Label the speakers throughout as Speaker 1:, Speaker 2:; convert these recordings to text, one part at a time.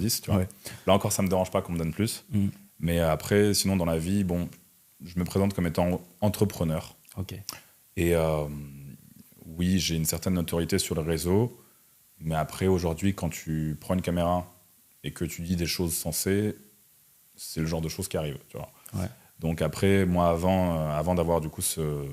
Speaker 1: 10, tu vois.
Speaker 2: Ouais.
Speaker 1: Là encore, ça me dérange pas qu'on me donne plus. Mais après, sinon, dans la vie, bon, je me présente comme étant entrepreneur.
Speaker 2: Ok.
Speaker 1: Et oui, j'ai une certaine notoriété sur le réseau. Mais après, aujourd'hui, quand tu prends une caméra et que tu dis des choses sensées, c'est le genre de choses qui arrivent, tu vois.
Speaker 2: Ouais.
Speaker 1: Donc après, moi, avant d'avoir du coup ce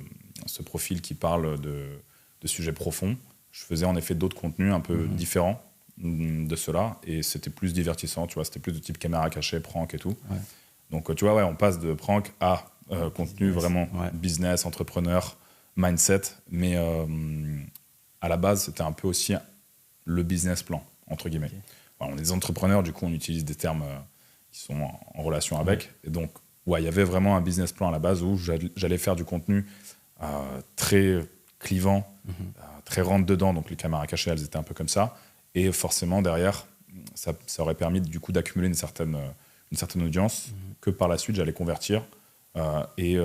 Speaker 1: profil qui parle de sujets profonds, je faisais en effet d'autres contenus un peu différents de cela, et c'était plus divertissant, tu vois, c'était plus de type caméra cachée, prank et tout.
Speaker 2: Ouais.
Speaker 1: Donc tu vois, ouais, on passe de prank à contenu vraiment
Speaker 2: Ouais.
Speaker 1: business, entrepreneur, mindset, mais à la base, c'était un peu aussi le business plan, entre guillemets.
Speaker 2: Ok.
Speaker 1: Voilà, on est des entrepreneurs, du coup, on utilise des termes qui sont en relation avec,
Speaker 2: Ouais.
Speaker 1: et donc, ouais, il y avait vraiment un business plan à la base où j'allais faire du contenu très clivant, très rentre-dedans, donc les caméras cachées, elles étaient un peu comme ça, et forcément, derrière, ça aurait permis du coup d'accumuler une certaine audience que par la suite, j'allais convertir et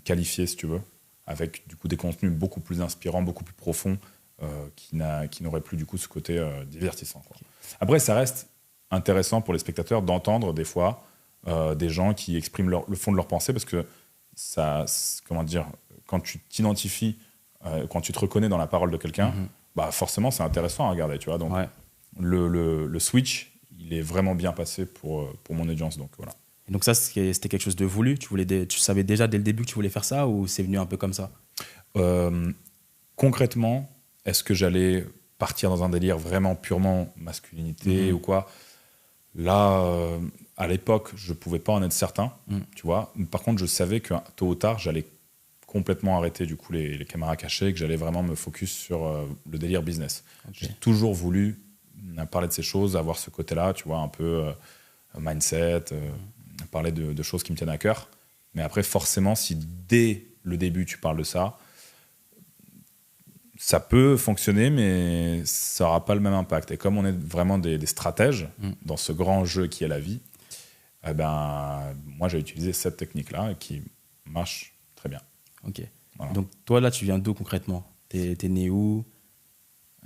Speaker 1: qualifier, si tu veux, avec du coup des contenus beaucoup plus inspirants, beaucoup plus profonds, qui n'auraient plus du coup ce côté divertissant, quoi. Après, ça reste intéressant pour les spectateurs d'entendre des fois des gens qui expriment le fond de leur pensée, parce que ça, comment dire, quand tu t'identifies, quand tu te reconnais dans la parole de quelqu'un, bah forcément c'est intéressant à regarder, tu vois. Donc
Speaker 2: Ouais.
Speaker 1: le switch, il est vraiment bien passé pour mon audience, donc voilà.
Speaker 2: Et donc ça, c'était quelque chose de voulu. Tu savais déjà dès le début que tu voulais faire ça, ou c'est venu un peu comme ça?
Speaker 1: Concrètement, est-ce que j'allais partir dans un délire vraiment purement masculinité ou quoi? Là, à l'époque, je pouvais pas en être certain, tu vois. Par contre, je savais que tôt ou tard, j'allais complètement arrêter du coup les caméras cachées, que j'allais vraiment me focus sur le délire business.
Speaker 2: Okay.
Speaker 1: J'ai toujours voulu parler de ces choses, avoir ce côté-là, tu vois, un peu mindset, parler de choses qui me tiennent à cœur. Mais après, forcément, si dès le début, tu parles de ça, ça peut fonctionner, mais ça n'aura pas le même impact. Et comme on est vraiment des stratèges dans ce grand jeu qui est la vie, eh ben, moi, j'ai utilisé cette technique-là qui marche très bien.
Speaker 2: Ok.
Speaker 1: Voilà.
Speaker 2: Donc toi, là, tu viens d'où concrètement? T'es né où?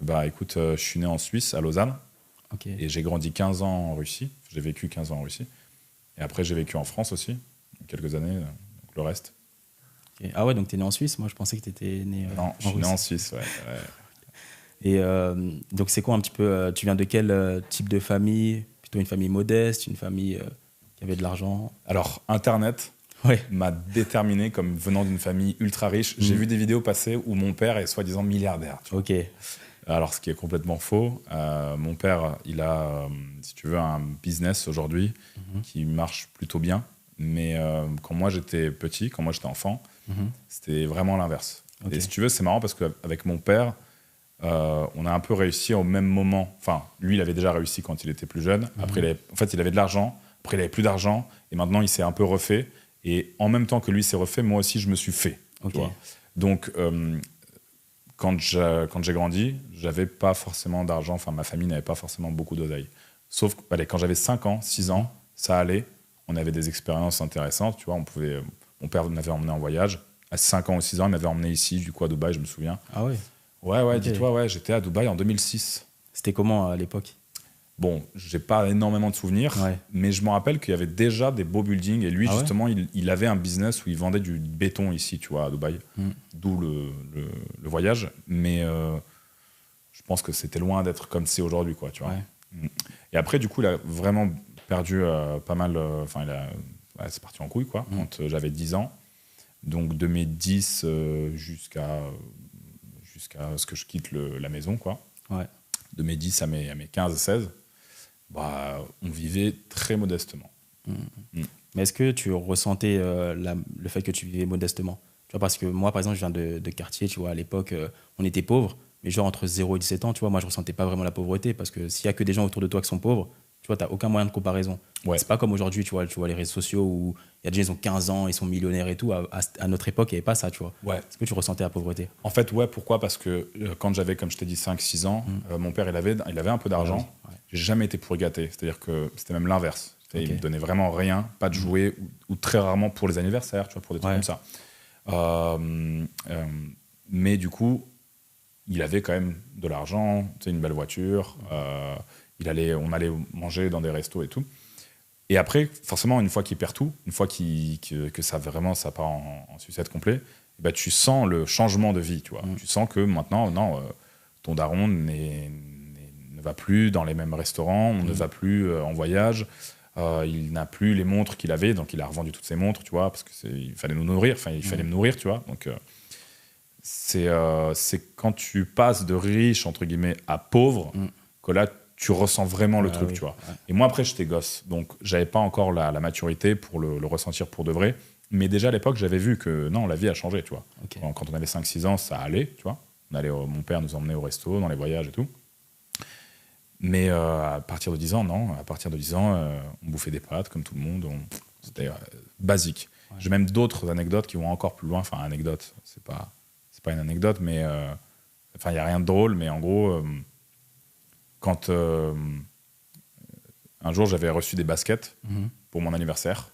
Speaker 1: Bah, écoute, je suis né en Suisse, à Lausanne,
Speaker 2: Ok.
Speaker 1: et j'ai grandi 15 ans en Russie. J'ai vécu 15 ans en Russie. Et après, j'ai vécu en France aussi, quelques années, donc le reste.
Speaker 2: Okay. Ah ouais, donc t'es né en Suisse? Moi, je pensais que t'étais né
Speaker 1: Non, je suis né en Suisse, ouais.
Speaker 2: Et donc, c'est quoi un petit peu... tu viens de quel type de famille? Plutôt une famille modeste, une famille qui avait de l'argent?
Speaker 1: Alors, Internet
Speaker 2: Ouais.
Speaker 1: m'a déterminé comme venant d'une famille ultra riche. J'ai vu des vidéos passer où mon père est soi-disant milliardaire. Tu vois.
Speaker 2: Ok.
Speaker 1: Alors, ce qui est complètement faux. Mon père, il a, si tu veux, un business aujourd'hui qui marche plutôt bien. Mais quand moi j'étais petit, quand moi j'étais enfant, c'était vraiment l'inverse.
Speaker 2: Okay.
Speaker 1: Et si tu veux, c'est marrant parce qu'avec mon père, on a un peu réussi au même moment. Enfin, lui, il avait déjà réussi quand il était plus jeune. Après, il avait de l'argent. Après, il avait plus d'argent. Et maintenant, il s'est un peu refait. Et en même temps que lui s'est refait, moi aussi, je me suis fait.
Speaker 2: Okay.
Speaker 1: Tu vois. Donc, quand j'ai grandi, j'avais pas forcément d'argent. Enfin, ma famille n'avait pas forcément beaucoup d'oseille. Sauf que quand j'avais 5 ans, 6 ans, ça allait. On avait des expériences intéressantes. Tu vois, mon père m'avait emmené en voyage. À 5 ans ou 6 ans, il m'avait emmené ici, du coup, à Dubaï, je me souviens.
Speaker 2: Ah ouais?
Speaker 1: Ouais,
Speaker 2: Okay.
Speaker 1: dis-toi, ouais, j'étais à Dubaï en 2006.
Speaker 2: C'était comment à l'époque?
Speaker 1: Bon, j'ai pas énormément de souvenirs, mais je me rappelle qu'il y avait déjà des beaux buildings. Et lui, justement, il avait un business où il vendait du béton ici, tu vois, à Dubaï. D'où le voyage. Mais je pense que c'était loin d'être comme c'est aujourd'hui, quoi, tu vois. Ouais. Et après, du coup, il a vraiment perdu pas mal. Enfin, c'est parti en couille, quoi, quand j'avais 10 ans. Donc, de mes 10 jusqu'à ce que je quitte la maison, quoi.
Speaker 2: Ouais.
Speaker 1: De mes 10 à mes 15-16, bah, on vivait très modestement.
Speaker 2: Mais est-ce que tu ressentais le fait que tu vivais modestement? Tu vois, parce que moi, par exemple, je viens de quartier, tu vois, à l'époque, on était pauvres, mais genre entre 0 et 17 ans, tu vois, moi, je ressentais pas vraiment la pauvreté, parce que s'il y a que des gens autour de toi qui sont pauvres, tu vois, t'as aucun moyen de comparaison. Ouais. C'est pas comme aujourd'hui, tu vois les réseaux sociaux où il y a des gens, ils ont 15 ans, ils sont millionnaires et tout. À notre époque, il n'y avait pas ça, tu vois. Ouais. Est-ce que tu ressentais la pauvreté?
Speaker 1: En fait, ouais, pourquoi? Parce que quand j'avais, comme je t'ai dit, 5-6 ans, mon père, il avait un peu d'argent. Ouais. J'ai jamais été pourri gâté. C'est-à-dire que c'était même l'inverse. Okay. Il me donnait vraiment rien, pas de jouets, ou très rarement pour les anniversaires, tu vois, pour des trucs comme ça. Mais du coup, il avait quand même de l'argent, une belle voiture. On allait manger dans des restos et tout. Et après, forcément, une fois qu'il perd tout, une fois que ça part en sucette complet, bah, tu sens le changement de vie, tu vois. Tu sens que maintenant, non, ton daron ne va plus dans les mêmes restaurants, on ne va plus en voyage, il n'a plus les montres qu'il avait, donc il a revendu toutes ses montres, tu vois, parce qu'il fallait nous nourrir, il fallait me nourrir, tu vois. Donc, c'est quand tu passes de riche, entre guillemets, à pauvre, que là, tu ressens vraiment le truc, tu vois. Ouais. Et moi, après, j'étais gosse, donc j'avais pas encore la maturité pour le ressentir pour de vrai. Mais déjà, à l'époque, j'avais vu que non, la vie a changé, tu vois. Okay. Quand on avait 5-6 ans, ça allait, tu vois. Mon père nous emmenait au resto, dans les voyages et tout. Mais à partir de 10 ans, non. À partir de 10 ans, on bouffait des pâtes, comme tout le monde. C'était basique. Ouais. J'ai même d'autres anecdotes qui vont encore plus loin. Enfin, anecdote, c'est pas une anecdote, mais... il n'y a rien de drôle, mais en gros... quand un jour j'avais reçu des baskets pour mon anniversaire,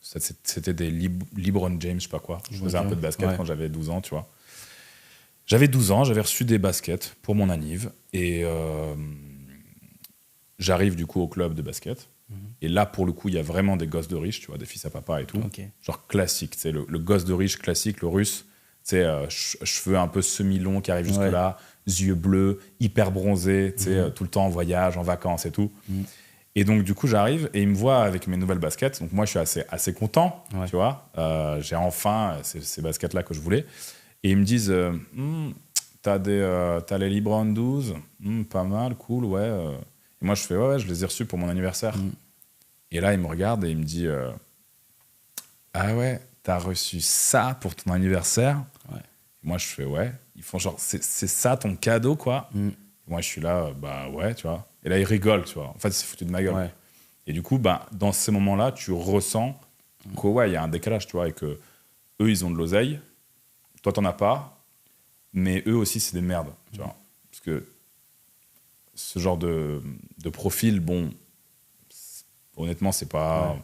Speaker 1: c'était des LeBron James, je sais pas quoi. Je faisais un peu de basket quand j'avais 12 ans, tu vois. J'avais 12 ans, j'avais reçu des baskets pour mon anniv et j'arrive du coup au club de basket. Et là, pour le coup, il y a vraiment des gosses de riches, tu vois, des fils à papa et tout. Okay. Genre classique, tu sais, le gosse de riche classique, le russe, tu sais, cheveux un peu semi-longs qui arrivent jusque là, yeux bleus, hyper bronzés, tu sais, tout le temps en voyage, en vacances et tout. Et donc, du coup, j'arrive et ils me voient avec mes nouvelles baskets. Donc, moi, je suis assez content, tu vois. J'ai enfin ces baskets-là que je voulais. Et ils me disent, t'as les LeBron 12, pas mal, cool, ouais. Et moi, je fais, ouais, je les ai reçus pour mon anniversaire. Et là, il me regarde et il me dit, ah ouais, t'as reçu ça pour ton anniversaire? Moi, je fais, ouais. Ils font genre, c'est ça ton cadeau, quoi? Moi, je suis là, bah ouais, tu vois. Et là, ils rigolent, tu vois. En fait, ils s'est foutu de ma gueule. Ouais. Et du coup, bah, dans ces moments-là, tu ressens qu'il y a un décalage, tu vois, et que eux, ils ont de l'oseille. Toi, t'en as pas. Mais eux aussi, c'est des merdes, tu vois. Parce que ce genre de profil, bon, honnêtement, c'est pas...
Speaker 2: Ouais.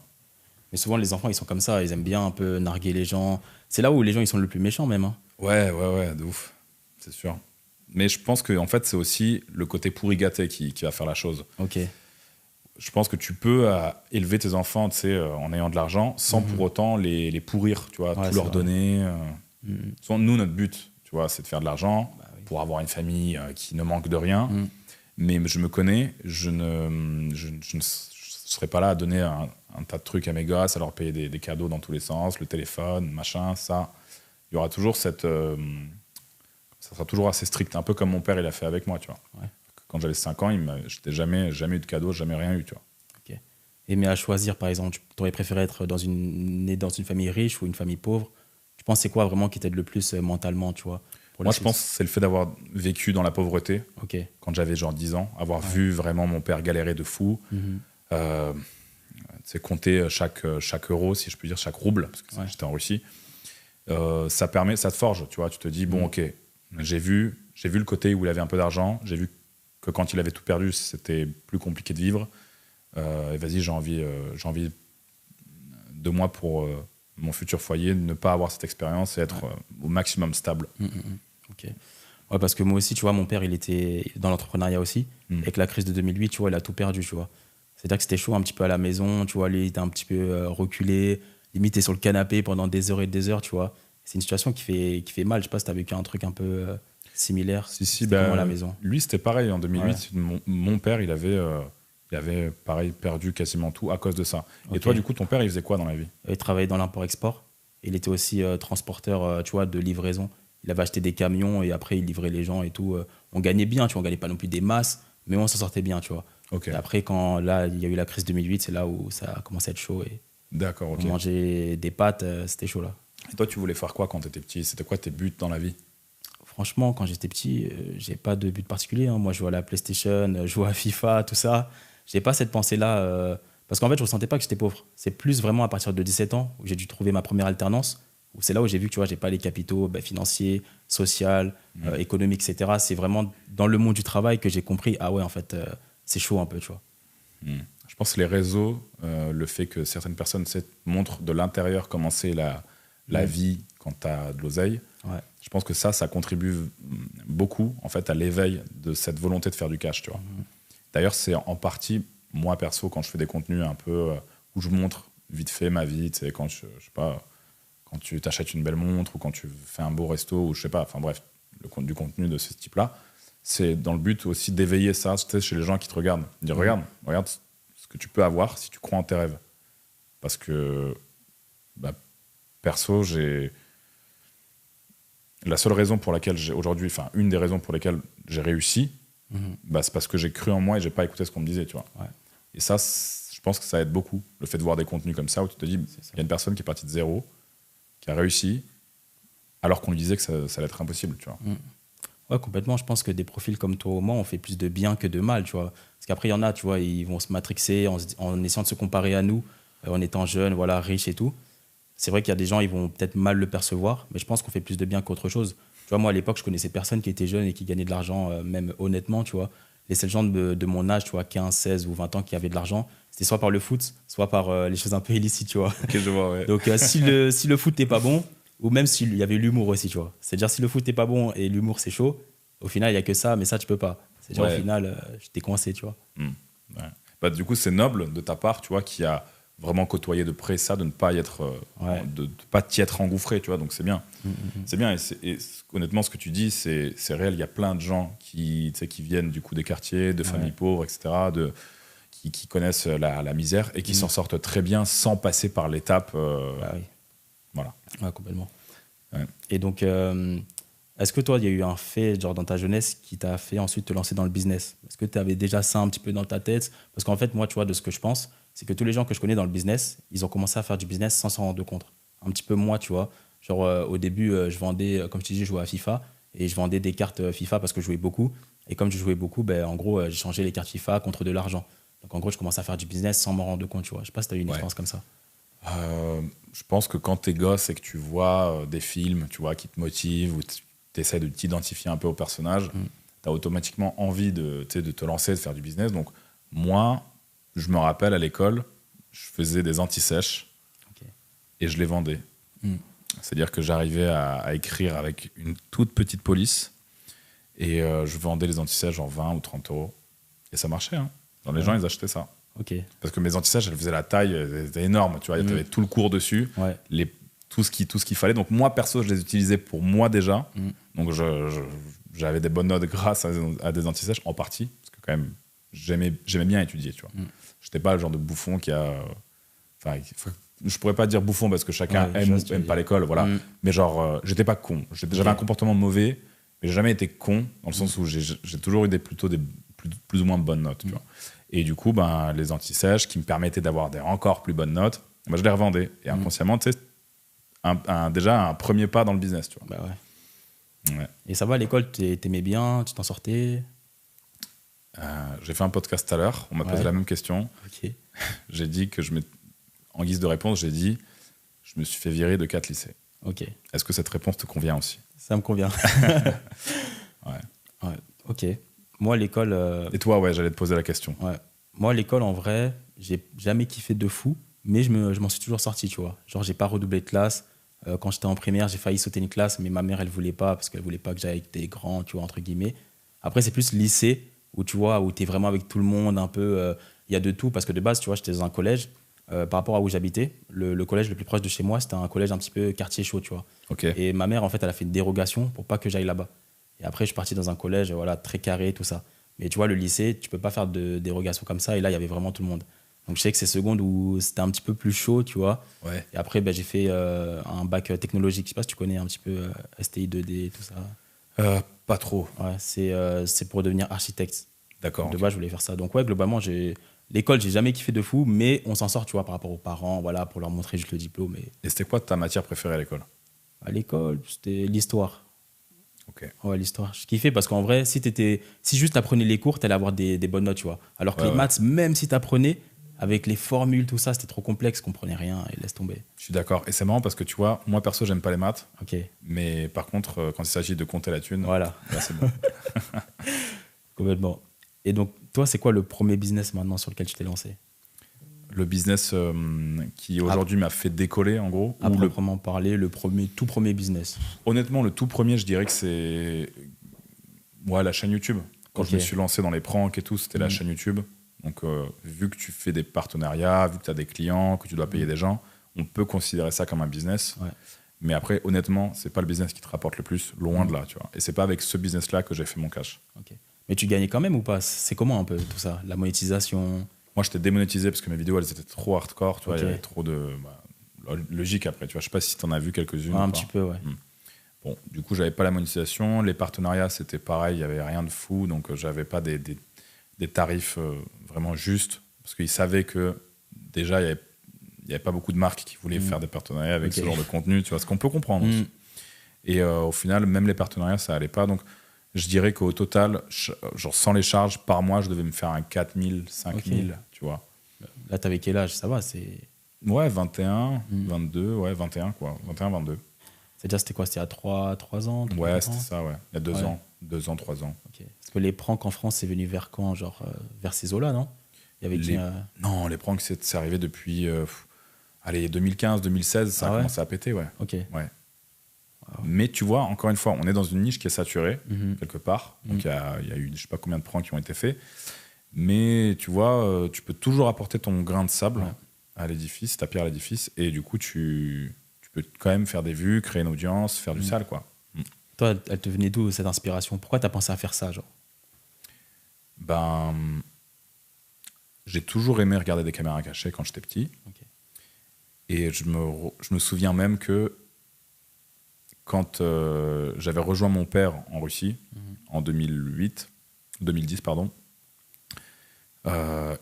Speaker 2: Mais souvent, les enfants, ils sont comme ça. Ils aiment bien un peu narguer les gens. C'est là où les gens, ils sont le plus méchants, même. Hein.
Speaker 1: Ouais, de ouf. C'est sûr. Mais je pense que en fait, c'est aussi le côté pourri gâté qui va faire la chose.
Speaker 2: Ok.
Speaker 1: Je pense que tu peux élever tes enfants, tu sais, en ayant de l'argent, sans pour autant les pourrir, tu vois, tout leur donner. Nous, notre but, tu vois, c'est de faire de l'argent pour avoir une famille qui ne manque de rien. Mais je me connais, je ne serais pas là à donner un tas de trucs à mes gosses, à leur payer des cadeaux dans tous les sens, le téléphone, machin, ça. Il y aura toujours ça sera toujours assez strict, un peu comme mon père il a fait avec moi, tu vois. Ouais. Quand j'avais 5 ans, je jamais eu de cadeaux, jamais rien eu, tu vois.
Speaker 2: Okay. Et mais à choisir, par exemple, tu aurais préféré être né dans une famille riche ou une famille pauvre? Tu penses c'est quoi vraiment qui t'aide le plus mentalement, tu vois?
Speaker 1: Moi, je pense que c'est le fait d'avoir vécu dans la pauvreté.
Speaker 2: Okay.
Speaker 1: Quand j'avais genre 10 ans, avoir vu vraiment mon père galérer de fou. Compter chaque euro, si je peux dire, chaque rouble, parce que j'étais en Russie. Ça te forge, tu vois. Tu te dis, bon, ok, j'ai vu le côté où il avait un peu d'argent, j'ai vu que quand il avait tout perdu, c'était plus compliqué de vivre. Et vas-y, j'ai envie de moi pour mon futur foyer, de ne pas avoir cette expérience et être au maximum stable.
Speaker 2: Ok. Ouais, parce que moi aussi, tu vois, mon père, il était dans l'entrepreneuriat aussi. Avec la crise de 2008, tu vois, il a tout perdu, tu vois. C'est-à-dire que c'était chaud un petit peu à la maison, tu vois, lui, il était un petit peu reculé, limité sur le canapé pendant des heures et des heures, tu vois. C'est une situation qui fait mal. Je sais pas si tu as vécu un truc un peu similaire.
Speaker 1: Si, à la maison. Lui, c'était pareil. En 2008, mon père, il avait pareil perdu quasiment tout à cause de ça. Okay. Et toi, du coup, ton père, il faisait quoi dans la vie?
Speaker 2: Il travaillait dans l'import-export. Il était aussi transporteur, tu vois, de livraison. Il avait acheté des camions et après, il livrait les gens et tout. On gagnait bien, tu vois. On gagnait pas non plus des masses, mais on s'en sortait bien, tu vois.
Speaker 1: Okay.
Speaker 2: Et après, quand là, il y a eu la crise 2008, c'est là où ça a commencé à être chaud. Et
Speaker 1: d'accord, ok.
Speaker 2: On mangeait des pâtes, c'était chaud là.
Speaker 1: Et toi, tu voulais faire quoi quand tu étais petit? C'était quoi tes buts dans la vie?
Speaker 2: Franchement, quand j'étais petit, j'ai pas de but particulier. Hein. Moi, je jouais à la PlayStation, je jouais à FIFA, tout ça. J'ai pas cette pensée-là. Parce qu'en fait, je ressentais pas que j'étais pauvre. C'est plus vraiment à partir de 17 ans où j'ai dû trouver ma première alternance. Où c'est là où j'ai vu que tu vois, j'ai pas les capitaux financiers, sociaux, économiques, etc. C'est vraiment dans le monde du travail que j'ai compris, ah ouais, en fait, c'est chaud un peu, tu vois.
Speaker 1: Je pense que les réseaux, le fait que certaines personnes montrent de l'intérieur comment c'est la vie quand tu as de l'oseille, je pense que ça contribue beaucoup en fait, à l'éveil de cette volonté de faire du cash. Tu vois. D'ailleurs, c'est en partie, moi perso, quand je fais des contenus un peu où je montre vite fait ma vie, tu sais, quand je sais pas, quand tu t'achètes une belle montre ou quand tu fais un beau resto ou je sais pas, enfin bref, du contenu de ce type-là, c'est dans le but aussi d'éveiller ça, tu sais, chez les gens qui te regardent. Dire, regarde ce que tu peux avoir si tu crois en tes rêves. Parce que, bah, perso, la seule raison pour laquelle j'ai aujourd'hui, enfin, une des raisons pour lesquelles j'ai réussi, bah, c'est parce que j'ai cru en moi et j'ai pas écouté ce qu'on me disait, tu vois.
Speaker 2: Ouais.
Speaker 1: Et ça, je pense que ça aide beaucoup, le fait de voir des contenus comme ça où tu te dis, il y a une personne qui est partie de zéro, qui a réussi, alors qu'on lui disait que ça allait être impossible, tu vois.
Speaker 2: Ouais, complètement. Je pense que des profils comme toi ou moi, on fait plus de bien que de mal, tu vois. Parce qu'après, il y en a, tu vois, ils vont se matrixer en essayant de se comparer à nous, en étant jeunes, voilà, riches et tout. C'est vrai qu'il y a des gens, ils vont peut-être mal le percevoir, mais je pense qu'on fait plus de bien qu'autre chose. Tu vois, moi, à l'époque, je connaissais personne qui était jeune et qui gagnait de l'argent, même honnêtement, tu vois. Les seuls gens de mon âge, tu vois, 15, 16 ou 20 ans qui avaient de l'argent, c'était soit par le foot, soit par les choses un peu illicites, tu vois.
Speaker 1: Ok, je vois, ouais.
Speaker 2: Donc, si le foot n'est pas bon, ou même s'il y avait l'humour aussi, tu vois. C'est-à-dire, si le foot n'est pas bon et l'humour, c'est chaud, au final, il n'y a que ça, mais ça, tu peux pas. C'est-à-dire,
Speaker 1: Ouais.
Speaker 2: au final, j'étais coincé, tu vois.
Speaker 1: Ouais. Bah, du coup, c'est noble de ta part, tu vois, qui a vraiment côtoyé de près ça, de ne pas y être, de pas t'y être engouffré, tu vois. Donc c'est bien, c'est bien. Et honnêtement, ce que tu dis, c'est réel. Il y a plein de gens qui, tu sais, qui viennent du coup des quartiers, de familles pauvres, etc., qui connaissent la misère et qui s'en sortent très bien sans passer par l'étape.
Speaker 2: Bah oui.
Speaker 1: Voilà.
Speaker 2: Ouais, complètement.
Speaker 1: Ouais.
Speaker 2: Et donc, est-ce que toi, il y a eu un fait, genre dans ta jeunesse, qui t'a fait ensuite te lancer dans le business? Est-ce que tu avais déjà ça un petit peu dans ta tête? Parce qu'en fait, moi, tu vois, de ce que je pense, c'est que tous les gens que je connais dans le business, ils ont commencé à faire du business sans s'en rendre compte. Un petit peu moi, tu vois. Genre, au début, je vendais, comme je te dis, je jouais à FIFA et je vendais des cartes FIFA parce que je jouais beaucoup. Et comme je jouais beaucoup, ben, en gros, j'ai changé les cartes FIFA contre de l'argent. Donc, en gros, je commençais à faire du business sans m'en rendre compte, tu vois. Je sais pas si tu as eu une expérience comme ça.
Speaker 1: Je pense que quand t'es gosse et que tu vois des films, tu vois, qui te motivent ou tu essaies de t'identifier un peu au personnage, tu as automatiquement envie de te lancer, de faire du business. Donc, moi, je me rappelle à l'école, je faisais des anti-sèches et je les vendais. C'est-à-dire que j'arrivais à écrire avec une toute petite police et je vendais les anti-sèches genre 20 ou 30 euros. Et ça marchait, hein. Genre, les gens, ils achetaient ça. Parce que mes anti-sèches, elles faisaient la taille, elles étaient énormes, tu vois, tu avais tout le cours dessus, tout ce qu'il fallait. Donc moi, perso, je les utilisais pour moi déjà. Donc j'avais des bonnes notes grâce à des anti-sèches, en partie, parce que quand même, j'aimais bien étudier, tu vois. J'étais pas le genre de bouffon qui a... Enfin, je pourrais pas dire bouffon parce que chacun aime ou aime pas l'école, voilà. Mais genre, j'étais pas con. J'avais un comportement mauvais, mais j'ai jamais été con, dans le sens où j'ai toujours eu plus ou moins bonnes notes, tu vois. Et du coup, ben, les anti-sèches qui me permettaient d'avoir des encore plus bonnes notes, ben, je les revendais. Et inconsciemment, tu sais, déjà un premier pas dans le business, tu vois.
Speaker 2: Bah ouais. Et ça va, à l'école, t'aimais bien, tu t'en sortais?
Speaker 1: J'ai fait un podcast tout à l'heure, on m'a posé la même question. J'ai dit que en guise de réponse, j'ai dit je me suis fait virer de 4 lycées. Est-ce que cette réponse te convient aussi?
Speaker 2: Ça me convient. Ouais. Ok. Moi, l'école...
Speaker 1: Et toi, ouais, j'allais te poser la question.
Speaker 2: Ouais. Moi, l'école, en vrai, j'ai jamais kiffé de fou, mais je m'en suis toujours sorti, tu vois. Genre, j'ai pas redoublé de classe. Quand j'étais en primaire, j'ai failli sauter une classe, mais ma mère, elle voulait pas, parce qu'elle voulait pas que j'aille avec des grands, tu vois, entre guillemets. Après, c'est plus lycée, où tu vois, où t'es vraiment avec tout le monde, un peu... Il y a de tout, parce que de base, tu vois, j'étais dans un collège, par rapport à où j'habitais, le collège le plus proche de chez moi, c'était un collège un petit peu quartier chaud, tu vois. Et ma mère, en fait, elle a fait une dérogation pour pas que j'aille là-bas. Et après, je suis parti dans un collège, voilà, très carré, tout ça. Mais tu vois, le lycée, tu peux pas faire de dérogation comme ça. Et là, il y avait vraiment tout le monde. Donc, je sais que c'est seconde où c'était un petit peu plus chaud, tu vois. Et après, ben, j'ai fait un bac technologique. Je sais pas si tu connais un petit peu STI 2D, tout ça.
Speaker 1: Pas trop.
Speaker 2: Ouais, c'est pour devenir architecte.
Speaker 1: D'accord.
Speaker 2: De base, je voulais faire ça. Donc, ouais, globalement, l'école, j'ai jamais kiffé de fou, mais on s'en sort, tu vois, par rapport aux parents, voilà, pour leur montrer juste le diplôme.
Speaker 1: Et c'était quoi ta matière préférée à l'école?
Speaker 2: À l'école, c'était l'histoire. Ouais, l'histoire. Je kiffais parce qu'en vrai, si juste t'apprenais les cours, t'allais avoir des bonnes notes, tu vois. Alors que les maths, même si t'apprenais, avec les formules, tout ça, c'était trop complexe, je comprenais rien et laisse tomber.
Speaker 1: Je suis d'accord. Et c'est marrant parce que tu vois, moi perso, j'aime pas les maths. Mais par contre, quand il s'agit de compter la thune,
Speaker 2: voilà.
Speaker 1: Là, c'est bon.
Speaker 2: Complètement. Et donc, toi, c'est quoi le premier business maintenant sur lequel tu t'es lancé?
Speaker 1: Le business qui aujourd'hui m'a fait décoller, en gros.
Speaker 2: À proprement parler, tout premier business.
Speaker 1: Honnêtement, le tout premier, je dirais que c'est la chaîne YouTube. Quand je me suis lancé dans les pranks et tout, c'était la chaîne YouTube. Donc, vu que tu fais des partenariats, vu que tu as des clients, que tu dois payer des gens, on peut considérer ça comme un business.
Speaker 2: Ouais.
Speaker 1: Mais après, honnêtement, c'est pas le business qui te rapporte le plus, loin de là, tu vois. Et c'est pas avec ce business-là que j'ai fait mon cash.
Speaker 2: Ok. Mais tu gagnais quand même ou pas? C'est comment un peu tout ça? La monétisation?
Speaker 1: Moi, j'étais démonétisé parce que mes vidéos, elles étaient trop hardcore, tu vois.
Speaker 2: Ok.
Speaker 1: Il y avait trop de... logique après, tu vois. Je sais pas si tu en as vu quelques-unes.
Speaker 2: Ouais,
Speaker 1: ou
Speaker 2: un
Speaker 1: pas.
Speaker 2: petit peu, ouais.
Speaker 1: Bon, du coup, j'avais pas la monétisation. Les partenariats, c'était pareil, il y avait rien de fou. Donc, j'avais pas des tarifs vraiment justes. Parce qu'ils savaient que, déjà, il y avait pas beaucoup de marques qui voulaient faire des partenariats avec ce genre de contenu, tu vois, ce qu'on peut comprendre aussi. Et au final, même les partenariats, ça allait pas. Donc, je dirais qu'au total, genre sans les charges, par mois, je devais me faire un 4 000, 5 000, tu vois.
Speaker 2: Là, t'avais quel âge? Ça va,
Speaker 1: Ouais, 21, 22, ouais, 21, quoi. 21, 22.
Speaker 2: C'est-à-dire, c'était quoi? C'était à 3 ans?
Speaker 1: Ouais, c'était ça, ouais. Il y a 2 ans. 2 ans, 3 ans.
Speaker 2: Ok. Parce que les pranks en France, c'est venu vers quand? Genre, vers ces eaux-là, non? Il y avait qui,
Speaker 1: Non, les pranks, c'est arrivé depuis... allez, 2015, 2016, ça a commencé à péter, ouais.
Speaker 2: Ok.
Speaker 1: Ouais.
Speaker 2: Wow.
Speaker 1: Mais tu vois, encore une fois, on est dans une niche qui est saturée, quelque part. Donc, il y a eu je sais pas combien de pranks qui ont été faits. Mais tu vois, tu peux toujours apporter ton grain de sable à l'édifice, ta pierre à l'édifice. Et du coup, tu peux quand même faire des vues, créer une audience, faire du sale, quoi.
Speaker 2: Toi, elle te venait d'où, cette inspiration? Pourquoi t'as pensé à faire ça, genre?
Speaker 1: Ben, j'ai toujours aimé regarder des caméras cachées quand j'étais petit.
Speaker 2: Ok.
Speaker 1: Et je me souviens même que quand j'avais rejoint mon père en Russie, en 2010, pardon,